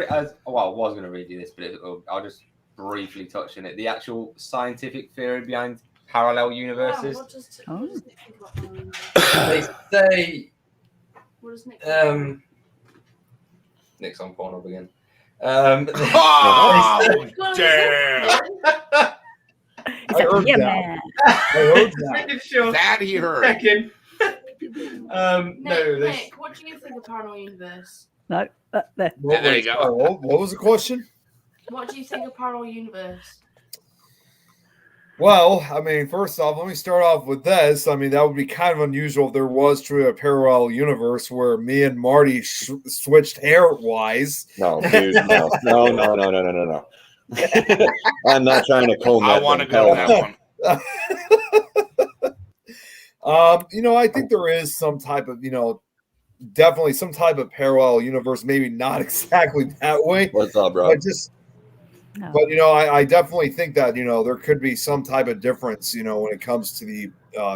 read you this, but I'll just briefly touch on it. The actual scientific theory behind parallel universes. What does Nick think about parallel universes? They say. What does Nick think? Nick's on Pornhub again. Oh, damn. I heard Yeah, that. man. I heard that. Making sure. That he heard. Nick, what do you think of Paranormal Universe? No, Yeah, there you go. What was the question? What do you think of Paranormal Universe? Well, I mean, first off, let me start off with this. I mean, that would be kind of unusual if there was truly a parallel universe where me and Marty switched hair-wise. No, dude, no. I'm not trying to comb that. I want to go on that one. I think there is some type of, definitely some type of parallel universe. Maybe not exactly that way. What's up, bro? But I definitely think that there could be some type of difference, when it comes to the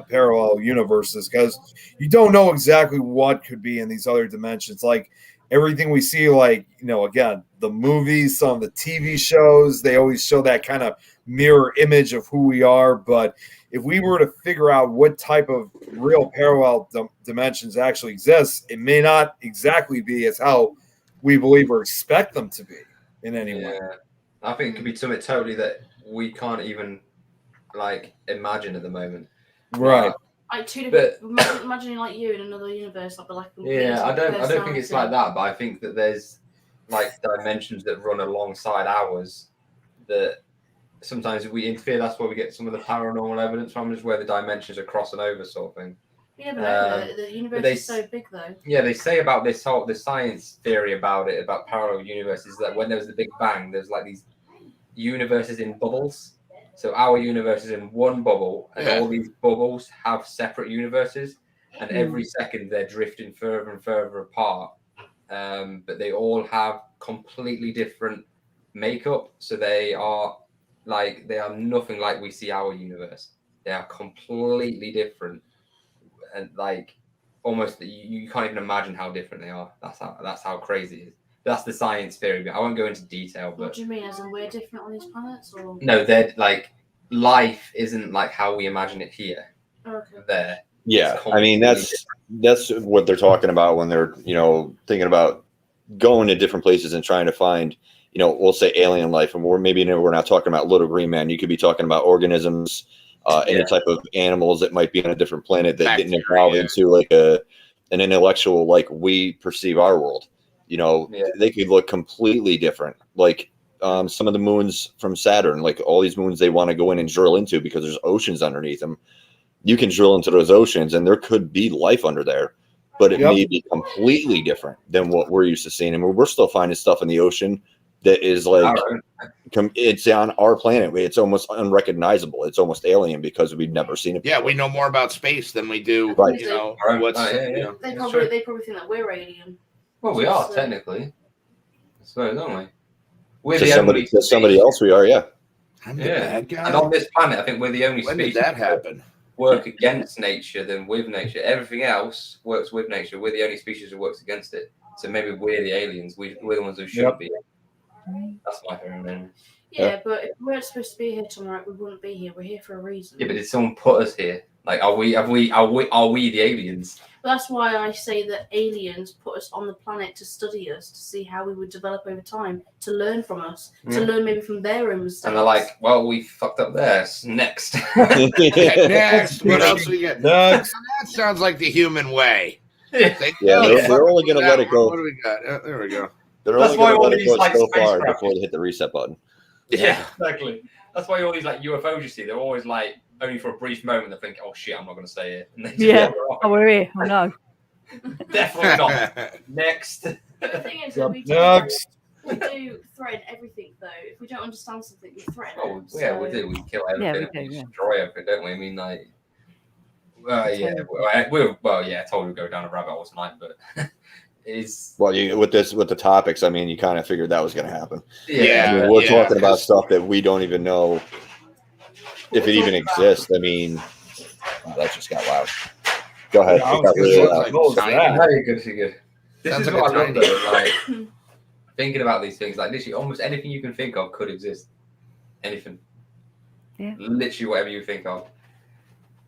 parallel universes, because you don't know exactly what could be in these other dimensions. Like everything we see, again, the movies, some of the TV shows, they always show that kind of mirror image of who we are. But if we were to figure out what type of real parallel dimensions actually exist, it may not exactly be as how we believe or expect them to be in any way. I think it could be something totally that we can't even imagine at the moment. Right. Like two different. Imagining like you in another universe, I'd be like. I don't think it's like that, but I think that there's dimensions that run alongside ours that sometimes we interfere. That's where we get some of the paranormal evidence from, is where the dimensions are crossing over, sort of thing. Yeah, but the universe is so big, though. Yeah, they say about the science theory about parallel universes, that when there was the Big Bang, there's these universes in bubbles. So our universe is in one bubble, and all these bubbles have separate universes, and every second they're drifting further and further apart. But they all have completely different makeup. So they are nothing like we see our universe. They are completely different. And almost you can't even imagine how different they are. That's how crazy it is. That's the science theory. I won't go into detail. But what do you mean? As in we're different on these planets, or no? They're life isn't like how we imagine it here. Okay. There. Yeah, I mean that's what they're talking about when they're thinking about going to different places and trying to find we'll say alien life, and we're not talking about little green man. You could be talking about organisms. Any type of animals that might be on a different planet that didn't evolve into an intellectual we perceive our world. They could look completely different. Some of the moons from Saturn, all these moons they want to go in and drill into because there's oceans underneath them. You can drill into those oceans and there could be life under there, but it may be completely different than what we're used to seeing. And we're still finding stuff in the ocean that is it's on our planet. It's almost unrecognizable. It's almost alien because we've never seen it before. Yeah, we know more about space than we do. Right. They probably think that we're alien. Well, we are technically. I suppose, aren't we? We're to somebody else, we are. Yeah. I'm the bad guy. And on this planet, I think we're the only When species did that happen? work against nature than with nature. Everything else works with nature. We're the only species that works against it. So maybe we're the aliens. We're the ones who shouldn't be. That's my theory. Yeah, but if we weren't supposed to be here tonight, we wouldn't be here. We're here for a reason. Yeah, but did someone put us here? Like, are we the aliens? But that's why I say that aliens put us on the planet to study us, to see how we would develop over time, to learn from us, to learn maybe from their own mistakes. And they're like, well, we fucked up there. Next. Next. What else we get? Next. That sounds like the human way. Yeah, they're only going to let it go. What do we got? There we go. They're only going to let it go so far before they hit the reset button. Yeah, exactly. That's why all these like UFOs you see, they're always like only for a brief moment. They think, "Oh shit, I'm not going to stay here." And they just Oh, we're here. Oh no. Definitely not. Next. But the thing is, we do threaten everything, though. If we don't understand something, we threaten it. Yeah, we do. We kill everything. We destroy everything, don't we? I mean, like, I told you to go down a rabbit hole tonight, but with the topics, I mean, you kind of figured that was going to happen. Yeah, I mean, we're talking about stuff that we don't even know if it even exists. I mean, that just got loud. Go ahead. You're good. This is what I love though, like thinking about these things. Like literally, almost anything you can think of could exist. Anything. Yeah. Literally, whatever you think of.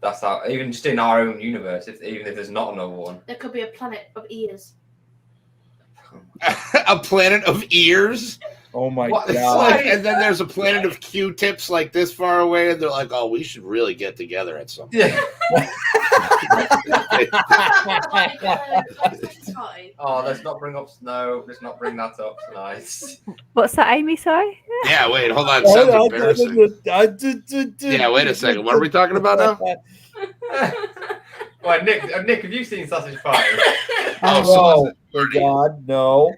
That's how. Even just in our own universe, even if there's not another one, there could be a planet of ears. A planet of ears? Oh my god! And then there's a planet of Q-tips like this far away, and they're like, "Oh, we should really get together at some point." Yeah. Let's not bring up snow. Let's not bring that up tonight. What's that, Amy? Sorry. Yeah. Wait. Hold on. Sounds embarrassing. Yeah. Wait a second. What are we talking about now? Right, Nick, have you seen Sausage Party? Oh God, no.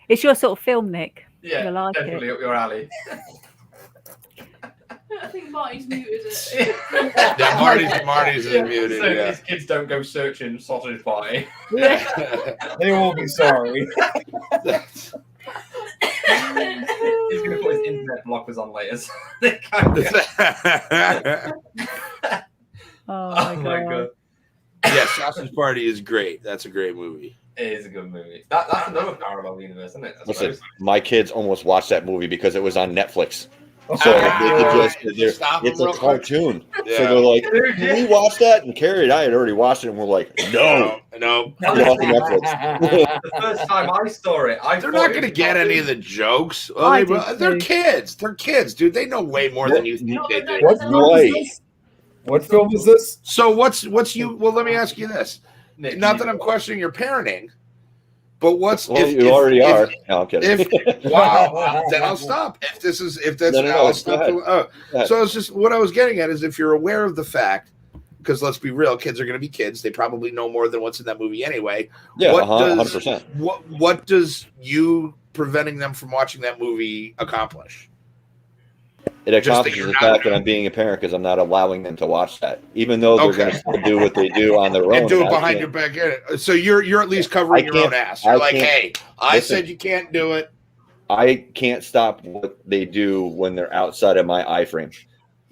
It's your sort of film, Nick. Yeah, like definitely up your alley. I think Marty's muted it. Yeah, Marty's muted. So yeah. his kids don't go searching Sausage Party. They will be sorry. He's going to put his internet blockers on later. So Oh my god. Yeah, Sausage Party is great. That's a great movie. It is a good movie. That's another parallel universe, isn't it? Listen, my kids almost watched that movie because it was on Netflix. So it's a cartoon. Yeah. So they're like, "Can we watch that?" And Kerry and I had already watched it, and we're like, "No." The first time I saw it, they're not going to get any of the jokes. Well, they're kids. They're kids, dude. They know way more than you think they do. What film is this? So what's you? Well, let me ask you this. Nick, not that I'm questioning your parenting, but what's you already are? No, I'm kidding. Wow, then I'll stop. So it's just what I was getting at is if you're aware of the fact, because let's be real, kids are going to be kids. They probably know more than what's in that movie anyway. Yeah, 100%. What does you preventing them from watching that movie accomplish? It accomplishes the fact that I'm being a parent because I'm not allowing them to watch that, even though they're going to still do what they do on their own. And do it behind your back. So you're at least covering your own ass. You're like, hey, I said you can't do it. I can't stop what they do when they're outside of my iframe,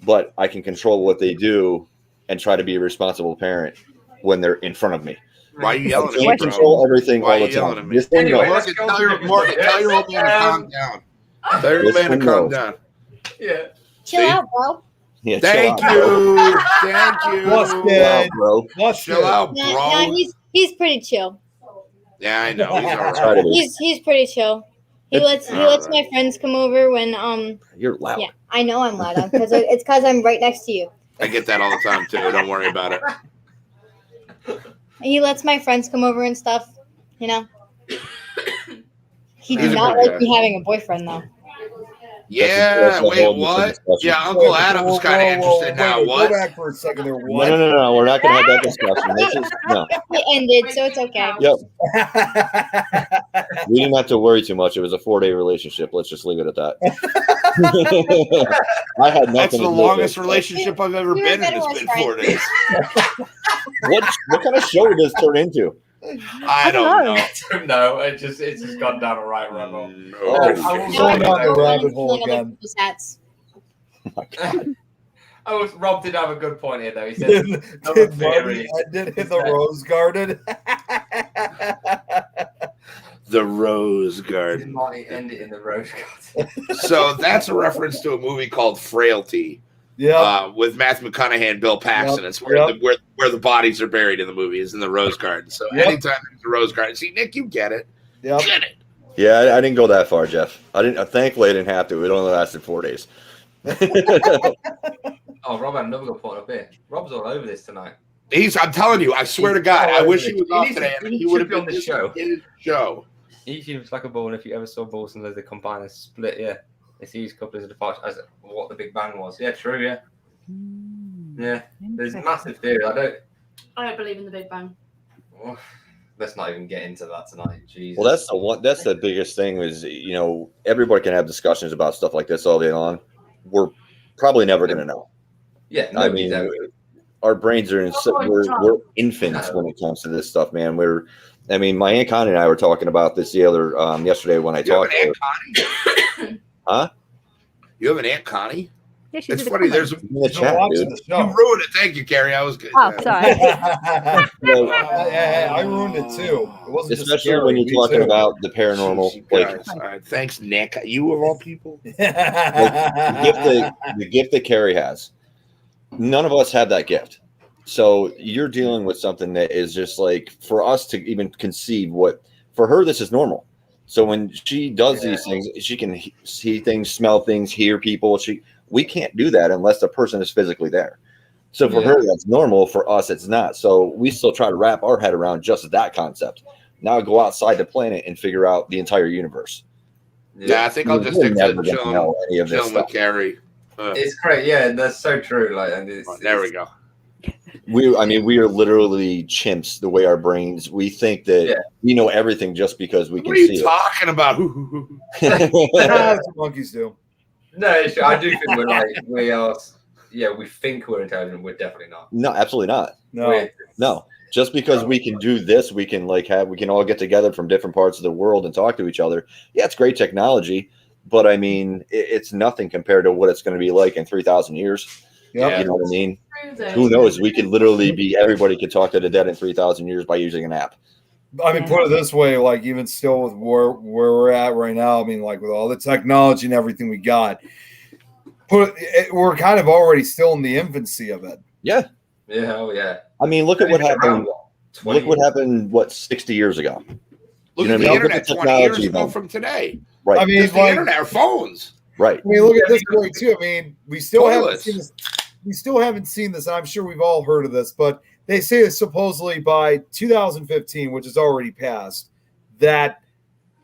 but I can control what they do and try to be a responsible parent when they're in front of me. Why are you yelling at me, I control everything all the time. Anyway, tell your old man to calm down. Tell your old man to calm down. Yeah. Chill out, bro. Yeah, Thank you. Thank you. Chill out, bro. Nah, he's pretty chill. Yeah, I know. He's all right. He's pretty chill. He lets my friends come over when You're loud. Yeah, I know I'm loud because I'm right next to you. I get that all the time too. Don't worry about it. He lets my friends come over and stuff, you know. He did not like me having a boyfriend though. Yeah, wait, what? Yeah, Uncle Adam's kind of interested now. What? Go back for a second there. What? No. We're not going to have that discussion. No. It ended, so it's okay. Yep. We didn't have to worry too much. It was a 4-day relationship. Let's just leave it at that. I had nothing. That's the longest relationship I've ever been in. It's been 4 days. What kind of show did this turn into? I don't know. I don't know. It's just gone down a right rabbit hole. Going down the rabbit hole again. Oh my God. Rob did have a good point here, though. He said, did Marty end it in the rose garden? The Rose Garden. Might end it in the Rose Garden. So that's a reference to a movie called Frailty. Yeah. With Matthew McConaughey and Bill Paxton. It's where the bodies are buried in the movie is in the Rose Garden. So anytime there's a Rose Garden, see, Nick, you get it. Yep. Get it. Yeah, I didn't go that far, Jeff. I didn't. Thankfully, I didn't have to. It only lasted 4 days. Oh, Rob had another good point up here. Rob's all over this tonight. I'm telling you, I swear to God, I wish he was off today. He would have been on the show. His show. He seems like a ball, and if you ever saw Balls and they combine and split, it's these couples of departure as what the Big Bang was. Yeah, true, yeah. Yeah. There's massive theory. I don't believe in the Big Bang. Oh, let's not even get into that tonight. Jesus. Well, that's the biggest thing is, everybody can have discussions about stuff like this all day long. We're probably never going to know. Yeah, I mean, our brains are we're infants when it comes to this stuff, man. My Aunt Connie and I were talking about this yesterday when I talked to her. Connie? Huh? You have an Aunt Connie? Yeah, it's funny. There's in the chat, dude. You ruined it. Thank you, Kerry. I was good. Oh, sorry. I ruined it too. It wasn't especially when you're talking about the paranormal. All right, thanks, Nick. You of all people. The gift that Kerry has. None of us have that gift. So you're dealing with something that is just like for us to even conceive for her, this is normal. So when she does these things, she can see things, smell things, hear people. We can't do that unless the person is physically there. So for her, that's normal. For us, it's not. So we still try to wrap our head around just that concept. Now go outside the planet and figure out the entire univerce. Yeah, I think I'll just stick to chilling with Kerry. It's great. Yeah, that's so true. There we go. We are literally chimps. The way our brains, we think that we know everything just because we can see it. What are you talking about? That's what monkeys do. No, I do think we are. Yeah, we think we're intelligent. We're definitely not. No, absolutely not. No. Just because we can do this, we can all get together from different parts of the world and talk to each other. Yeah, it's great technology, but I mean, it's nothing compared to what it's going to be like in 3,000 years. Yep. You know what I mean? Who knows? We could literally everybody could talk to the dead in 3,000 years by using an app. I mean, put it this way, even still with where we're at right now, I mean, with all the technology and everything we got, we're kind of already still in the infancy of it. Yeah. Yeah. Oh, yeah. I mean, look at what happened. Look what happened, 60 years ago? Look at the internet 20 years ago from today. Right. I mean, the internet, our phones. Right. I mean, look at this way, too. I mean, we still haven't seen this. We still haven't seen this, and I'm sure we've all heard of this, but they say that supposedly by 2015, which is already passed, that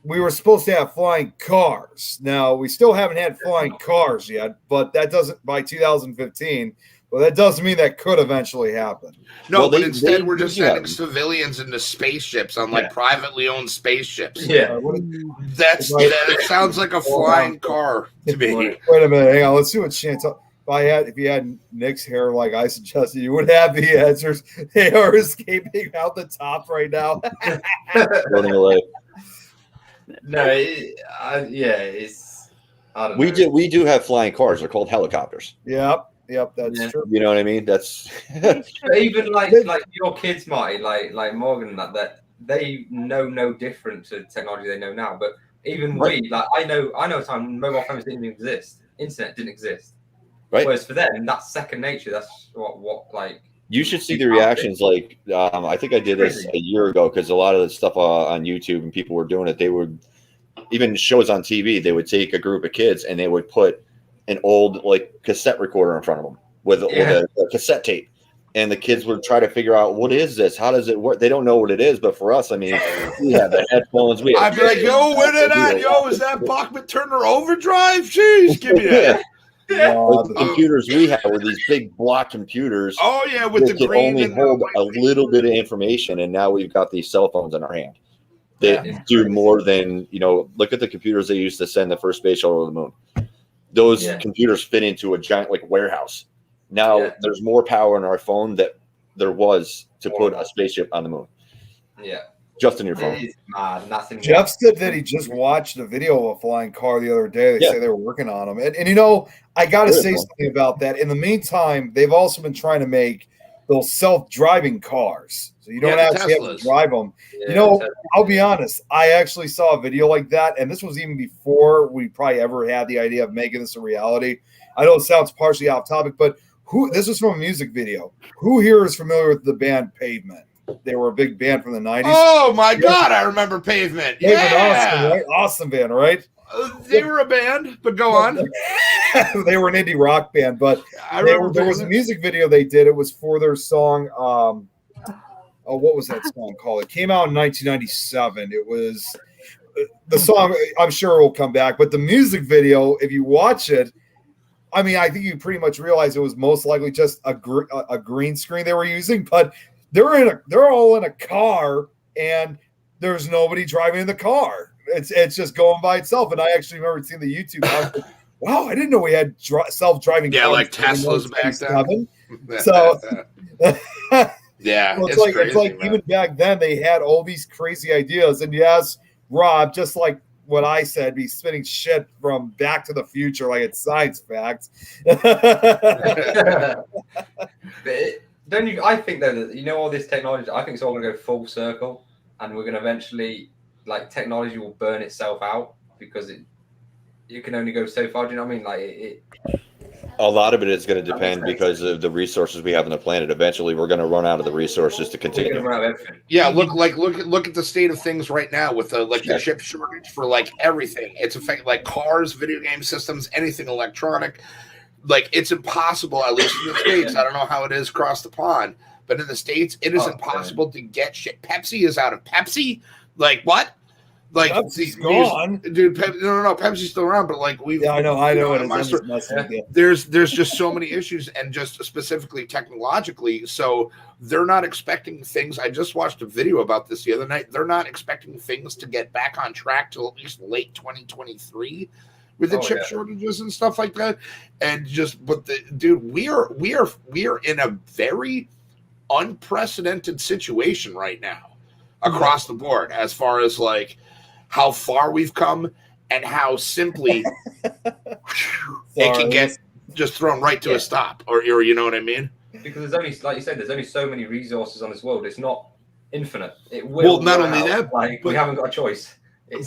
we were supposed to have flying cars. Now, we still haven't had flying cars yet, but that doesn't by 2015. Well, that doesn't mean that could eventually happen. No, but instead we're just sending civilians into spapeships on privately owned spaceships. Yeah. That sounds like a flying car to me. Wait a minute, hang on. Let's see what Chantal. If you had Nick's hair like I suggested, you would have the answers. They are escaping out the top right now. Running away. No, it's. I don't know. We do have flying cars. They're called helicopters. Yep, that's true. You know what I mean? That's even like your kids, Marty, like Morgan, that they know no different to technology they know now. But even we, I know a time when mobile phones didn't even exist, internet didn't exist. Right. Whereas for them, that's second nature. That's what you should see the reactions. I think I did this a year ago because a lot of the stuff on YouTube and people were doing it. They would even shows on TV. They would take a group of kids and they would put an old cassette recorder in front of them with a cassette tape, and the kids would try to figure out what is this? How does it work? They don't know what it is, but for us, I mean, we have the headphones. I'd be like, "Yo, where did that? Yo, is that Bachman Turner Overdrive? Jeez, give me that." The computers we have were these big block computers. Oh yeah, with the green only hold a little bit of information, and now we've got these cell phones in our hand. They do more than Look at the computers they used to send the first space shuttle to the moon. Those computers fit into a giant warehouse. Now there's more power in our phone that there was to put a spaceship on the moon. Yeah. Just in your phone. It is mad. Nothing. Jeff said that he just watched a video of a flying car the other day. They say they were working on them. And I got to say something about that. In the meantime, they've also been trying to make those self-driving cars. So you don't the actually have Teslas. to drive them. Yeah, You know, I'll be honest. I actually saw a video like that, and this was even before we probably ever had the idea of making this a reality. I know it sounds partially off topic, but this was from a music video. Who here is familiar with the band Pavement? They were a big band from the 90s. Oh my God, I remember Pavement. Pavement, Yeah. awesome, right? Awesome band, right? They were a band, but go on. They were an indie rock band, but there was a music video they did. It was for their song. What was that song called? It came out in 1997. It was the song. I'm sure it will come back, but the music video, if you watch it, I mean, I think you pretty much realize it was most likely just a green screen they were using, but they're all in a car and there's nobody driving in the car. It's just going by itself. And I actually remember seeing the YouTube. I was like, wow, I didn't know we had self-driving cars. Yeah, like Teslas back then. So yeah, it's crazy, like even back then they had all these crazy ideas. And yes, Rob, just like what I said, be spinning shit from Back to the Future like it's science facts. I think though that all this technology, I think it's all gonna go full circle, and we're gonna eventually, like, technology will burn itself out because you can only go so far. Do you know what I mean? Like a lot of it is going to depend because of the resources we have on the planet. Eventually, we're going to run out of the resources to continue. We're gonna run out of everything. Yeah, look at the state of things right now with the chip shortage for like everything. It's affecting like cars, video game systems, anything electronic. Like, it's impossible, at least in the States. I don't know how it is across the pond, but in the States, it is impossible to get shit. Pepsi is out of Pepsi. Like, what? Like, Pepsi's gone, dude. No, Pepsi's still around, but like I know. There's just so many issues, and just specifically technologically, so they're not expecting things. I just watched a video about this the other night. They're not expecting things to get back on track till at least late 2023 with the chip shortages and stuff like that. And we are in a very unprecedented situation right now across the board, as far as like how far we've come and how simply it can get just thrown right to a stop, or you know what I mean? Because there's only, like you said, there's only so many resources on this world. It's not infinite. It will. Well, not only that, like, we haven't got a choice.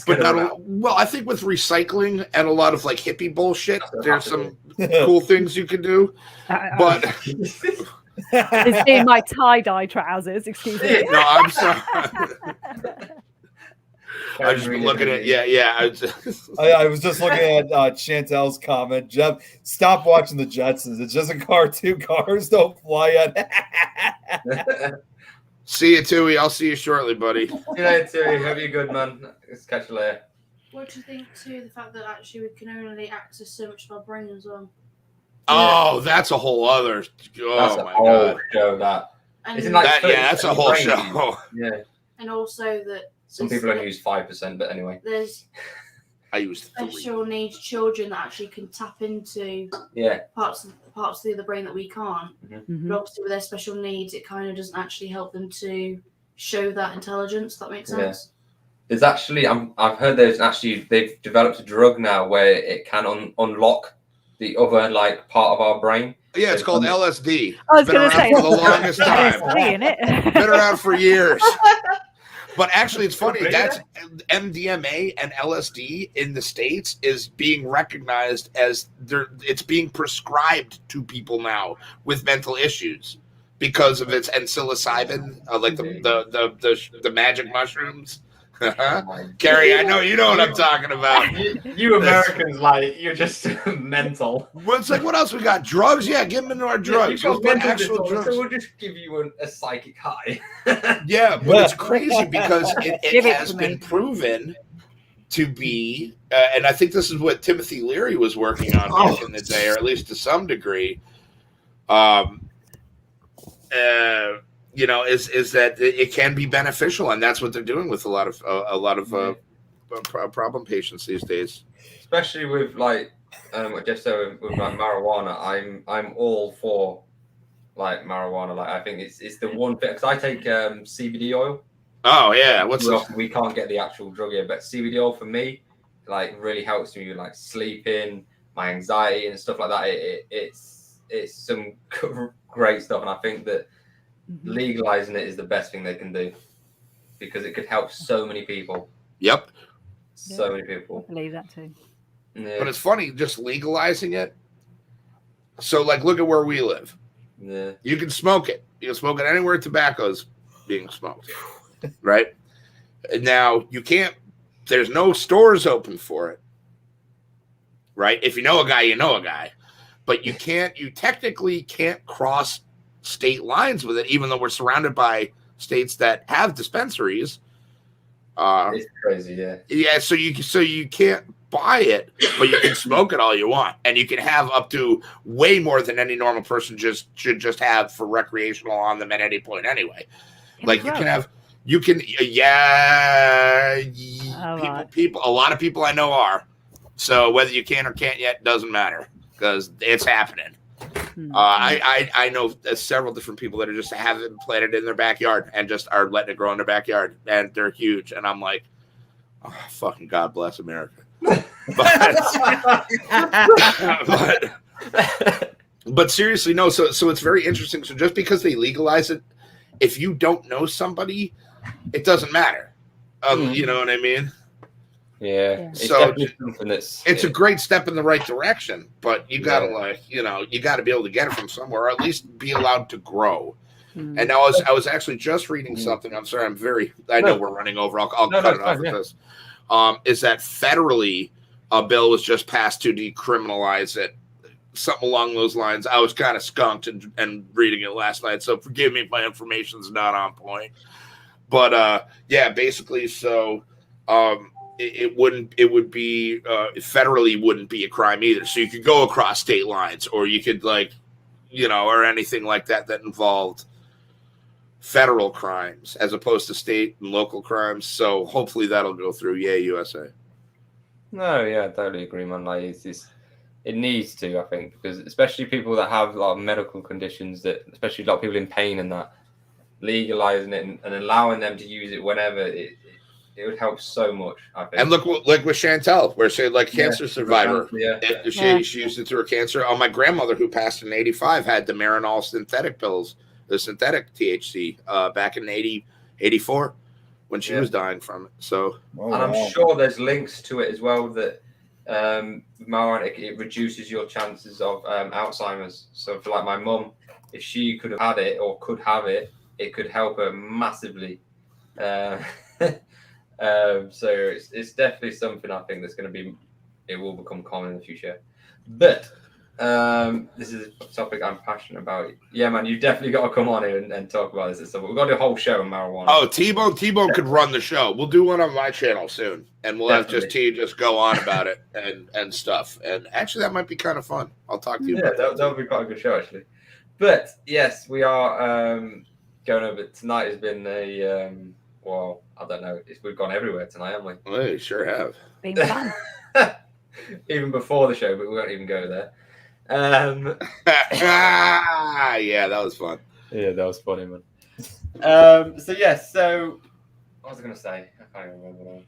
Well, I think with recycling and a lot of like hippie bullshit, there's some cool things you can do. But it's in my tie-dye trousers, excuse me. No, I'm sorry. I've just been looking at I was just looking at Chantel's comment. Jeff, stop watching the Jetsons. It's just a cartoon. Cars don't fly yet. See you, Tui. I'll see you shortly, buddy. See you later, Tui. Hope you're good, man. Let's catch you later. What do you think too? The fact that actually we can only access so much of our brain as well. Oh, that's a whole other. That's a whole show. Isn't like that's a whole show. Yeah. And also that some people only use 5%, but anyway. I use special needs children that actually can tap into parts of the other brain that we can't. Mm-hmm. But obviously with their special needs, it kind of doesn't actually help them to show that intelligence. That makes sense. There's actually, I've heard they've developed a drug now where it can unlock the other like part of our brain. Yeah, it's called LSD. I was going to say for the longest time. LSD, been around for years. But actually, it's funny. That's MDMA and LSD in the States is being recognized as it's being prescribed to people now with mental issues because of its psilocybin, like the magic mushrooms. Kerry, I know you know what I'm talking about. You Americans, you're just mental. Well, it's like, what else we got? Drugs? Yeah, give them into our drugs. So we'll just give you a psychic high. Yeah, but it's crazy because it has been proven to be, and I think this is what Timothy Leary was working on back in the day, or at least to some degree. Is that it can be beneficial, and that's what they're doing with a lot of problem patients these days. Especially with like what Jeff said with like marijuana, I'm all for like marijuana. Like I think it's the one bit because I take CBD oil. Oh yeah, we can't get the actual drug here, but CBD oil for me like really helps me with like sleeping, my anxiety and stuff like that. It's some great stuff, and I think that legalizing it is the best thing they can do because it could help so many people. Yep. So many people. I believe that too. Yeah. But it's funny, just legalizing it. So, like, look at where we live. Yeah. You can smoke it. You can smoke it anywhere tobacco's being smoked, right? Now, you can't, there's no stores open for it, right? If you know a guy, you know a guy. But you technically can't cross state lines with it, even though we're surrounded by states that have dispensaries. It's crazy, yeah. Yeah, so you can't buy it, but you can smoke it all you want, and you can have up to way more than any normal person should just have for recreational on them at any point anyway. Like a lot of people I know are. So whether you can or can't yet doesn't matter because it's happening. I know several different people that are just have it planted in their backyard and just are letting it grow in their backyard, and they're huge. And I'm like, oh, fucking God bless America. But seriously, no. So it's very interesting. So just because they legalize it, if you don't know somebody, it doesn't matter. You know what I mean? Yeah. So it's a great step in the right direction, but you gotta you gotta be able to get it from somewhere, or at least be allowed to grow. And I was actually just reading something. I'm sorry, I know we're running over. I'll cut it off with this. Is that federally a bill was just passed to decriminalize it, something along those lines. I was kind of skunked and reading it last night, so forgive me if my information's not on point. But basically, so it would be federally wouldn't be a crime either. So you could go across state lines, or you could or anything like that involved federal crimes as opposed to state and local crimes. So hopefully that'll go through. Yay, USA. No, yeah, I totally agree, man. Like it needs to, I think, because especially people that have a lot of medical conditions, that especially a lot of people in pain and that, legalizing it and allowing them to use it whenever it would help so much, I think. And look with Chantel, where she like cancer survivor. She used it through her cancer. Oh, my grandmother who passed in 85 had the Marinol synthetic pills, the synthetic THC, back in 84 when she was dying from it. So, and I'm sure there's links to it as well that it reduces your chances of Alzheimer's. So for like my mum, if she could have had it or could have it, it could help her massively. So it's definitely something I think that's going to be, it will become common in the future. But this is a topic I'm passionate about. Yeah, man, you definitely got to come on here and talk about this and stuff. We've got to do a whole show on marijuana. Oh, T-Bone could run the show. We'll do one on my channel soon, and we'll have just go on about it and stuff. And actually, that might be kind of fun. I'll talk to you. Yeah, that would be quite a good show, actually. But yes, we are going over. Tonight has been a well, I don't know. We've gone everywhere tonight, haven't we? Well, you sure have. Been fun. Even before the show, but we won't even go there. Yeah, that was fun. Yeah, that was funny, man. So what was I going to say? I can't remember.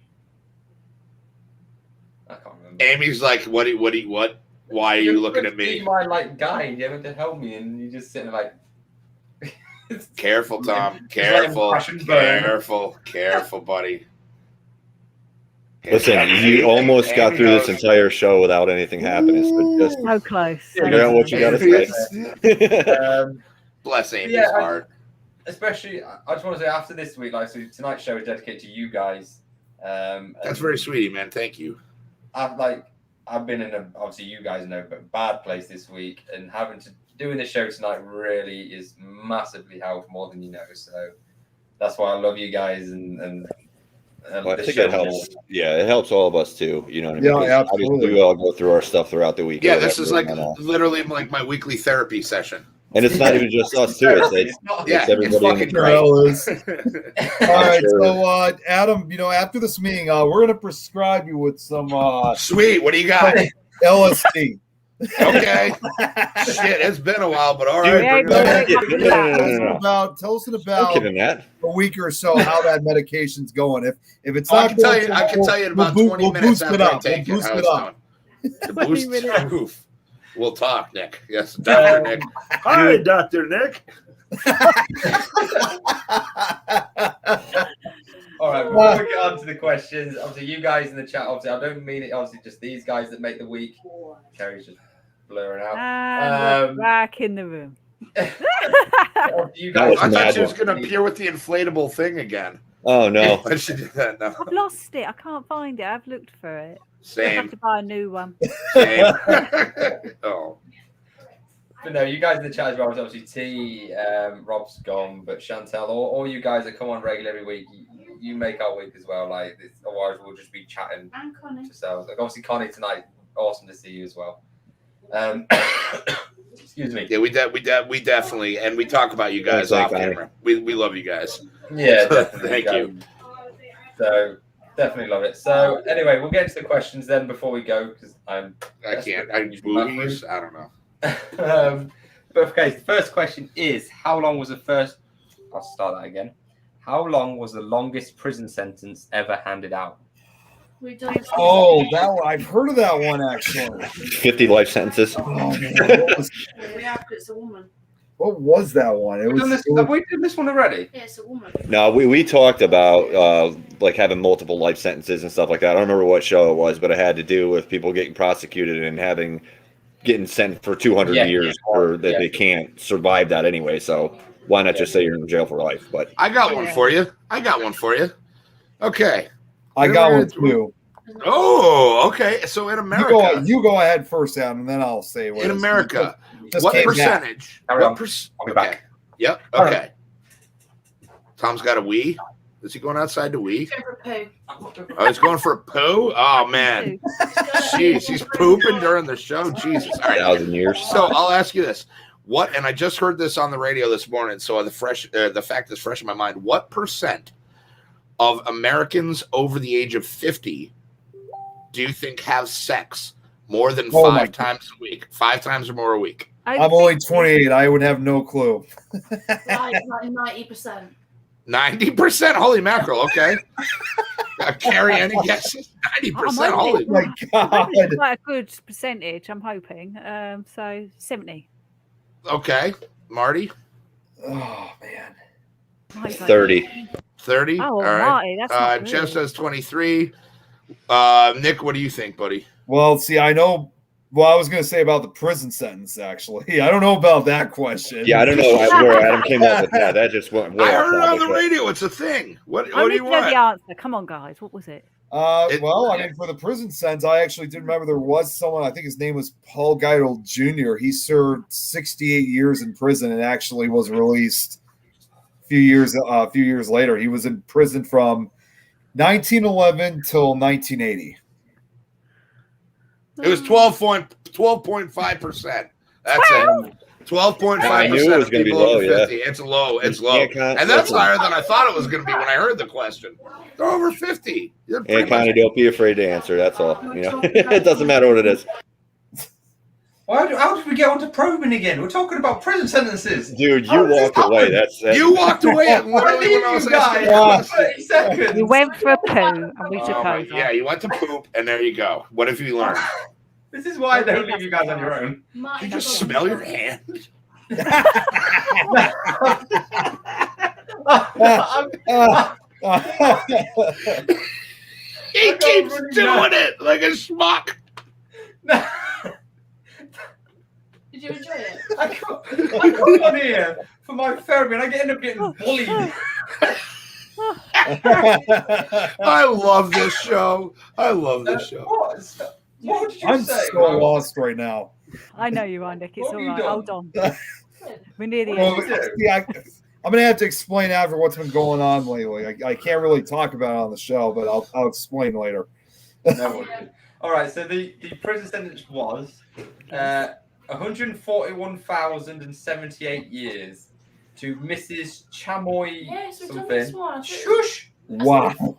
Amy's like, what? Why are you looking at me? My guide, you have to help me, and you just sitting like. Careful, Tom. Careful, buddy. Listen, you almost got through this entire show without anything happening. So just so close. Figure out what you got to say. Bless Amy's heart. Especially, I just want to say after this week, so tonight's show is dedicated to you guys. That's very sweet, man. Thank you. I've been in obviously you guys know, but bad place this week, and doing the show tonight really is massively helped more than you know. So that's why I love you guys and I think it helps. Yeah, it helps all of us too. You know what I mean? Yeah, absolutely. Obviously, we all go through our stuff throughout the week. Yeah, this is literally like my weekly therapy session. And it's not even just us too. It's everybody in the crowd. All right, so Adam, after this meeting, we're gonna prescribe you with some sweet. What do you got? LSD. Okay. Shit, it's been a while, but all right. Tell us in about a week or so how that medication's going. If it's not, I can tell you in about 20 minutes after I take it. Boost it up. We'll talk, Nick. Yes, Dr. Nick. Hi, Dr. Nick. All right, before we get on to the questions, obviously you guys in the chat, obviously I don't mean it, obviously just these guys that make the week. Kerry's just blurring out. And we're back in the room. You guys, I thought she was going to appear with the inflatable thing again. Oh no! When she did that, no. I've lost it. I can't find it. I've looked for it. I Same. have to buy a new one. Same. Oh. But no, you guys in the chat as well. Obviously, T, Rob's gone, but Chantel, all you guys that come on regular every week, you make our week as well. Like, otherwise we'll just be chatting And Connie. to sales. Like, obviously, Connie tonight, awesome to see you as well. Excuse me. Yeah, we definitely, and we talk about you guys off camera. We love you guys. Yeah, definitely. Thank you. So definitely love it. So anyway, we'll get into the questions then before we go because I can't. Movies. I don't know. But okay, the first question is: How long was the first? I'll start that again. How long was the longest prison sentence ever handed out? We've done this. Oh, that one. I've heard of that one actually. 50 life sentences. Oh, man. It's a woman. What was that one? Have we done this one already? Yeah, it's a woman. No, we talked about like having multiple life sentences and stuff like that. I don't remember what show it was, but it had to do with people getting prosecuted and getting sent for 200 years, or that they can't survive that anyway. So why not just say you're in jail for life? But I got one for you. Okay. I got one too. Oh, okay. So in America, you go ahead first, Adam, and then I'll say what. In America, just what percentage? I'll be back. Yep. Okay. Tom's got a wee. Is he going outside to wee? Oh, he's going for a poo? Oh, man. Jeez, he's pooping during the show. Jesus. All right. 1,000 years. So I'll ask you this. What, and I just heard this on the radio this morning, so the fact is fresh in my mind. What percent of Americans over the age of 50 do you think have sex more than 5 times a week? 5 times or more a week? I'm only 28. I would have no clue. 90%. 90%? Holy mackerel. Okay. Kerry, any guesses? 90%. Holy my God. It's quite a good percentage, I'm hoping. So 70. Okay. Marty? Oh, man. 30. 30? Oh, all right. Marty, that's not Jeff good. says 23. Nick, what do you think, buddy? Well, see, I know. Well, I was going to say about the prison sentence, actually. I don't know about that question. Yeah, I don't know where Adam came up with that. That just went way I off heard it on topic, the radio. It's a thing. What I do need you to know want? the answer. Come on, guys. What was it? Well, I mean, for the prison sentence, I actually did remember there was someone, I think his name was Paul Geidel Jr. He served 68 years in prison and actually was released a few years later. He was in prison from 1911 till 1980. It was 12.5%. That's it. 12.5% of people over 50. It's low. It's low. And that's higher than I thought it was going to be when I heard the question. They're over 50. And Connie, don't be afraid to answer. That's all. You know, it doesn't matter what it is. How did we get onto probing again? We're talking about prison sentences. Dude, you walked away. That's You walked away at literally when I was asking 30 seconds. You went for a poo, and we took over. Yeah, you went to poop, and there you go. What have you learned? This is why I don't leave you guys on your own. You just smell your hand. He keeps doing it like a schmuck. Did you enjoy it? I come on here for my therapy and I end up getting bullied. I love this show. What did you I'm say? so lost right now. I know you are, Nick. It's What all have you right. done? Hold on. We're near the Well, end. see, I'm going to have to explain after what's been going on lately. I can't really talk about it on the show, but I'll explain later. No worries. All right, so the prison sentence was 141,078 years to Mrs. Chamoy Yes, we've done this one. Shush! Wow.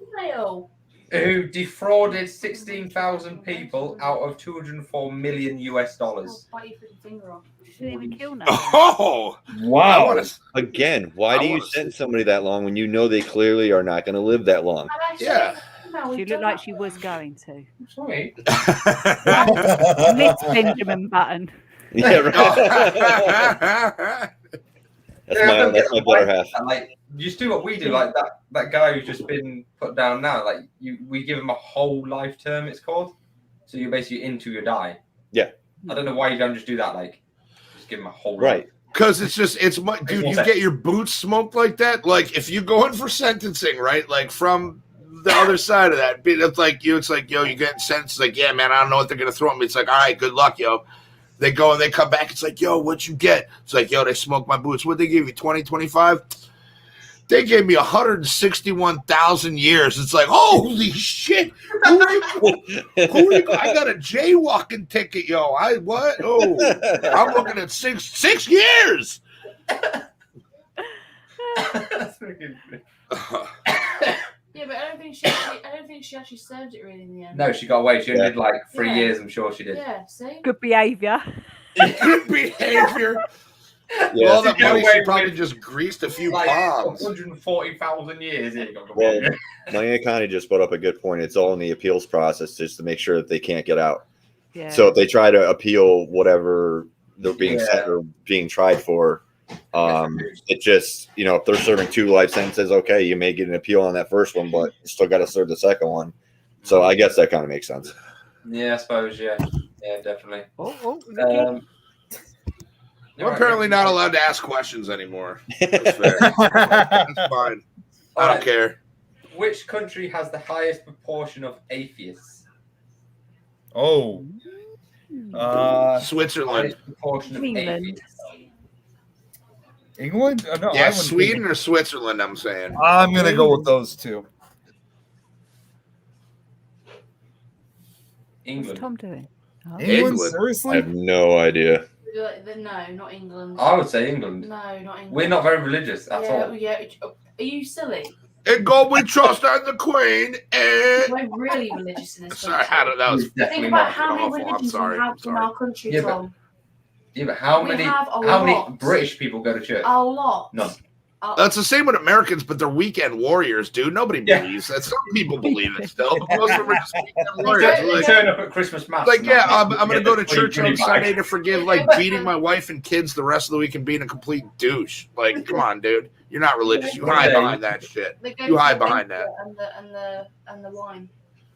Who defrauded 16,000 people out of $204 million US. She didn't even kill no one. Oh, Wow. Again, why do you sentence somebody that long when you know they clearly are not going to live that long? yeah. She looked like she was going to. Sorry. Miss Benjamin Button. Yeah, right. That's my better half. Like, you just do what we do. Like that guy who's just been put down now. Like we give him a whole life term. It's called. So you're basically into your die. Yeah. I don't know why you don't just do that. Like, just give him a whole right. Because dude, you get your boots smoked like that. Like, if you go in for sentencing, right? Like, from the other side of that, it's like, yo, you get sentenced. Like, yeah, man, I don't know what they're going to throw at me. It's like, all right, good luck, yo. They go and they come back. It's like, yo, what'd you get? It's like, yo, they smoked my boots. What'd they give you, 20, 25? They gave me 161,000 years. It's like, holy shit. I got a jaywalking ticket, yo. What? Oh, I'm looking at six years. Yeah, but I don't think she actually served it really in the end. No, she got away. She only did like 3 years. I'm sure she did. Yeah, see. Good behaviour. Good behavior. Yeah, well, that money she probably just greased a few palms. 140,000 years. Here you go. Well, my Aunt Connie just put up a good point. It's all in the appeals process just to make sure that they can't get out. Yeah. So if they try to appeal whatever they're being sent or being tried for, it just, if they're serving 2 life sentences, okay, you may get an appeal on that first one, but you still got to serve the second one. So I guess that kind of makes sense. Yeah, I suppose. Yeah, definitely. We're apparently not allowed to ask questions anymore. That's fair. That's fine. I don't care. Which country has the highest proportion of atheists? Oh. Switzerland. Proportion of England. atheists. England? No, Yeah, Sweden or Switzerland, I'm saying. I'm going to go with those two. England. What's Tom doing? Oh. England? England. I Seriously? have no idea. No, not England. I would say England. No, not England. We're not very religious at all. Yeah. Are you silly? In God we trust and the Queen. We're really religious in this Sorry, country. that was Think about how many awful. I'm religions sorry. we have in our country, Yeah, but- Tom. Yeah, but how We many have a how many lot. British people go to church? A lot. None. That's the same with Americans, but they're weekend warriors, dude. Nobody believes that. Some people believe it still, but most of them are just weekend warriors. They Like, turn up at Christmas mass. like, and yeah, that. I'm going to go to church on Really Sunday bad. to forgive, like, beating my wife and kids the rest of the week and being a complete douche. Like, come on, dude. You're not religious. You hide behind that shit. They go You for hide the behind banquet that. and the wine.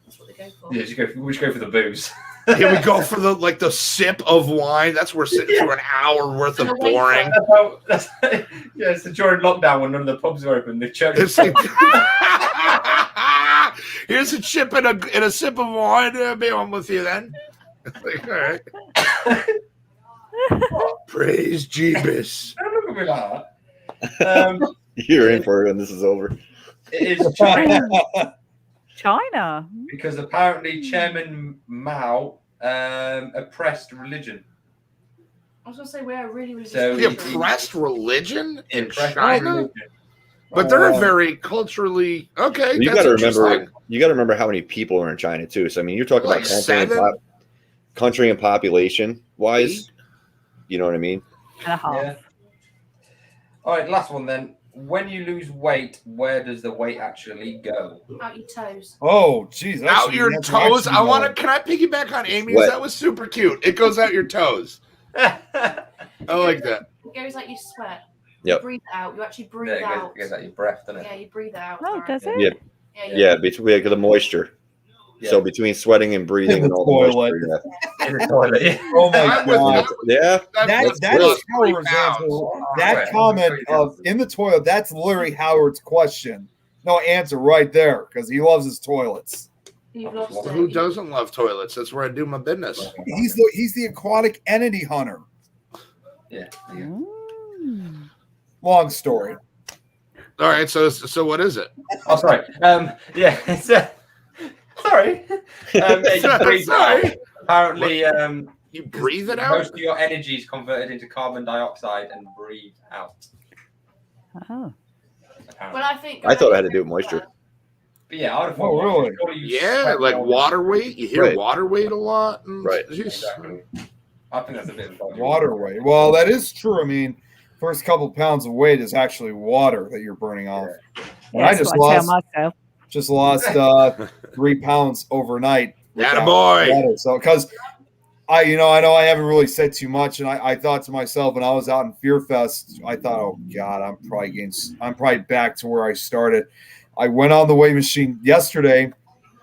That's what they go for. Yeah, we should go for the booze. Here we go for the sip of wine. That's where we're sitting through an hour worth of boring. It's the during lockdown when none of the pubs are open. The church. It's like, here's a chip and a sip of wine. I'll be on with you then. Like, all right. Praise Jeebus. Don't look at me like that. You're in for it when this is over. It is China. China. Because apparently Chairman Mao oppressed religion. I was going to say, we're a really religious So The country. oppressed religion in Oppressed China? religion. But they're very culturally okay. You that's got to interesting. remember. You got to remember how many people are in China too. So I mean, you're talking Like about country and population wise. You know what I mean? And a half. Yeah. All right, last one then. When you lose weight, where does the weight actually go? Out your toes. Oh, geez. that Out should be your the answer toes. should I know. want to. Can I piggyback on Amy's? What? That was super cute. It goes out your toes. I like that. It goes like you sweat. Yep. You breathe out. You actually breathe There it out. goes out your breath, doesn't Yeah, it? you breathe out. Oh, does it? Yeah. Yeah, between the moisture. Yeah. So between sweating and breathing In and the all the toilet. moisture, In the toilet. Yeah. Oh my I would- god. yeah. That is Howard's answer. That Right. comment of in the toilet, that's literally Howard's question. No answer right there because he loves his toilets. You've lost it. Who doesn't love toilets? That's where I do my business. He's the aquatic entity hunter. Yeah. Mm. Long story. All right, so what is it? Oh, sorry. Yeah. It's, sorry. Yeah, you breathe Sorry. out. Apparently, You breathe it out? most of your energy is converted into carbon dioxide and breathed out. Oh. Apparently. Well, I think. I thought it had to do with moisture. But yeah, I would have Oh, thought. really? surely you Yeah, sweat like more. water weight. You hear Right. water weight a lot. And Right. Jeez. Exactly. I think that's a bit of a Water weight. Well, that is true. I mean, first couple pounds of weight is actually water that you're burning off. And I That's just what I tell lost myself. 3 pounds overnight. with Atta that boy. water. So because I know I haven't really said too much, and I thought to myself when I was out in Fear Fest, I thought, oh God, I'm probably back to where I started. I went on the weight machine yesterday,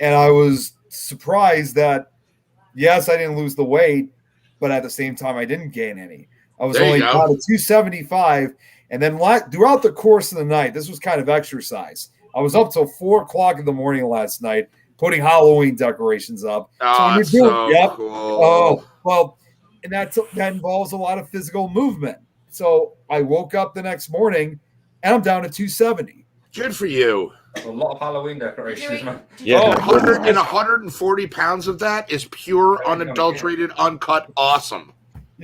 and I was surprised that yes, I didn't lose the weight, but at the same time, I didn't gain any. I was only down to 275, and then throughout the course of the night, this was kind of exercise. I was up till 4:00 in the morning last night, putting Halloween decorations up. Oh, cool. Oh, well, and that involves a lot of physical movement. So I woke up the next morning and I'm down to 270. Good for you. A lot of Halloween decorations, man. Yeah. 140 pounds of that is pure, unadulterated, uncut awesome.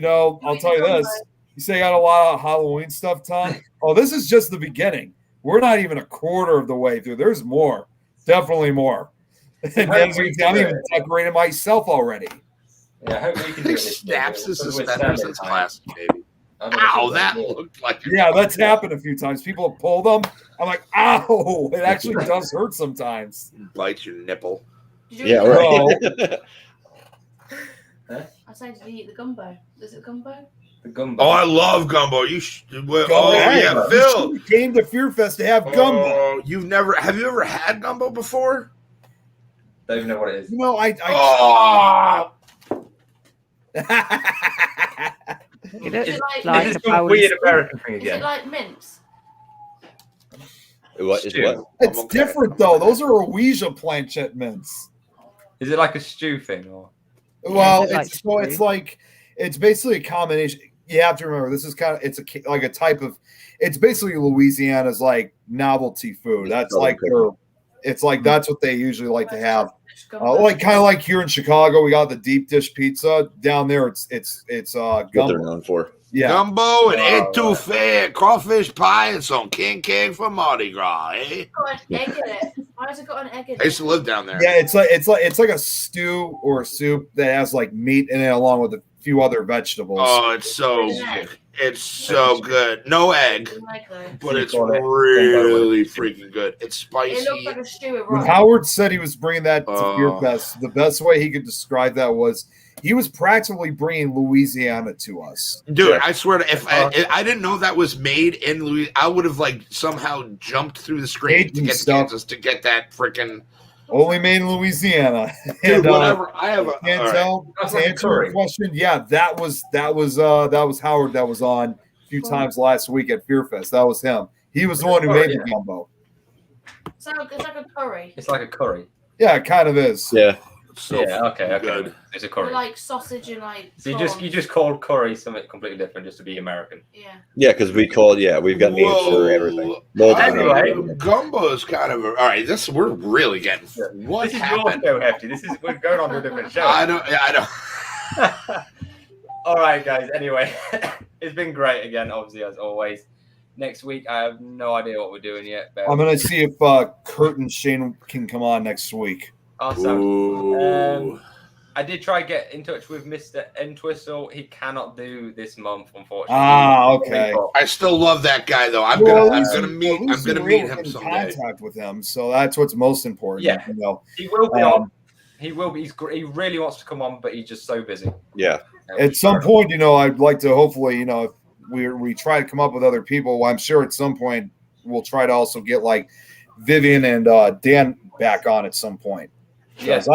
I'll tell you this. You say I got a lot of Halloween stuff, Tom. Oh, this is just the beginning. We're not even a quarter of the way through. There's more. Definitely more. And I'm even decorating myself already. Yeah, I hope we can do He it. snaps his suspenders. That's classic, baby. Ow, that looked like that's happened a few times. People have pulled them. I'm like, ow! It actually does hurt sometimes. Bites your nipple. Yeah, right. I said, did you eat the gumbo? Is it gumbo? The gumbo. Oh, I love gumbo. Phil. You came to Fear Fest to have gumbo. Oh, have you ever had gumbo before? Don't even know what it is. Like this is a weird American thing Is again. it like mince? What? It's different though. Those are Ouija planchette mints. Is it like a stew thing or? Well, Yeah, it's basically a combination. You have to remember this is like a type of. It's basically Louisiana's like novelty food. That's like that's what they usually like to have. Kind of like here in Chicago, we got the deep dish pizza. Down there, it's What gumbo. they're known for. Yeah, Gumbo and etouffee, crawfish pie, and some king cake for Mardi Gras, eh? Got an egg in it. Why has it got an egg in I used it? to live down there. yeah. It's like a stew or a soup that has like meat in it along with a few other vegetables. Oh, it's so good. No egg, Like that. but it's really freaking good. It's spicy. It looks like a stew with When rice. Howard said he was bringing that to Fear Fest, the best way he could describe that was he was practically bringing Louisiana to us. Dude, I swear to if I didn't know that was made in Louisiana, I would have like somehow jumped through the screen to get to Kansas to get that freaking Only made in Louisiana. dude. And, Whatever. I have a can't all right. tell. That's To like a answer your curry. question, yeah, that was Howard that was on a few times last week at Fear Fest. That was him. He was the one who made the gumbo. It's like a curry. It's like a curry. Yeah, it kind of is. Yeah. So Okay. good. It's a Or curry. like sausage and like. So you prawns. just called curry something completely different just to be American. Yeah. Yeah, because we've got names for everything. Anyway. Gumbo is kind of all right. We're really getting what This is happened. your show, Hefty. We're going on to a different show. I don't. All right, guys. Anyway, it's been great again, obviously, as always. Next week, I have no idea what we're doing yet. But I'm gonna see if Kurt and Shane can come on next week. Ooh. I did try to get in touch with Mr. Entwistle. He cannot do this month, unfortunately. Okay. I still love that guy though. I'm Well, gonna meet him in someday. contact with him, so that's what's most important. Yeah. You know. He will be on. He will be. He really wants to come on, but he's just so busy. Yeah. At some point, I'd like to hopefully, if we try to come up with other people. Well, I'm sure at some point we'll try to also get like Vivian and Dan back on at some point. Yes.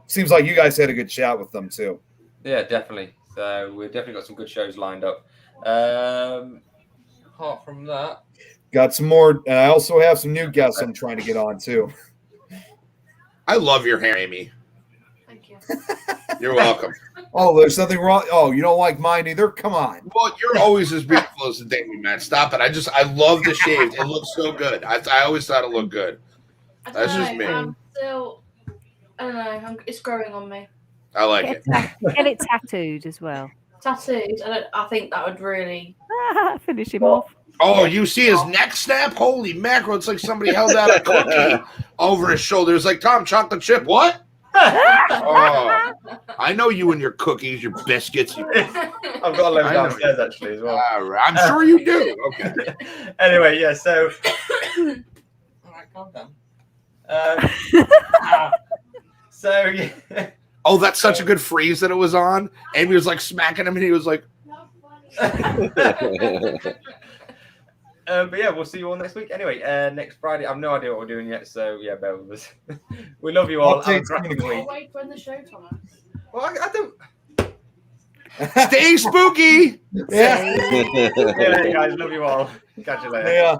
Seems like you guys had a good chat with them too. Yeah, definitely. So we've definitely got some good shows lined up. Apart from that, Got some more, and I also have some new guests I'm trying to get on too. I love your hair, Amy. Thank you. You're welcome. Oh, there's nothing wrong. Oh, you don't like mine either? Come on. Well, you're always as beautiful as the day we met. Stop it. I love the shaved. It looks so good. I always thought it looked good. I don't That's know, just me. I'm still. I don't know. It's growing on me. I like it. Get it tattooed as well. Tattoos. I think that would really. Finish him off. Oh, you see his neck snap? Holy mackerel. It's like somebody held out a cookie over his shoulder. It's like, Tom, chocolate chip. What? Oh, I know you and your cookies, your biscuits. I've got a load downstairs actually as well. All right. I'm sure you do. Okay. Anyway, yeah. So, all right, calm down. So yeah, Oh, that's such a good freeze that it was on. Amy was like smacking him, and he was like, but yeah, we'll see you all next week. Anyway, next Friday. I have no idea what we're doing yet, so yeah, bear with us. We love you all. Have a cracking week. Wait for the show, Thomas. Well, I don't. stay spooky. Yeah. Yeah, guys, love you all. Catch you later. Yeah.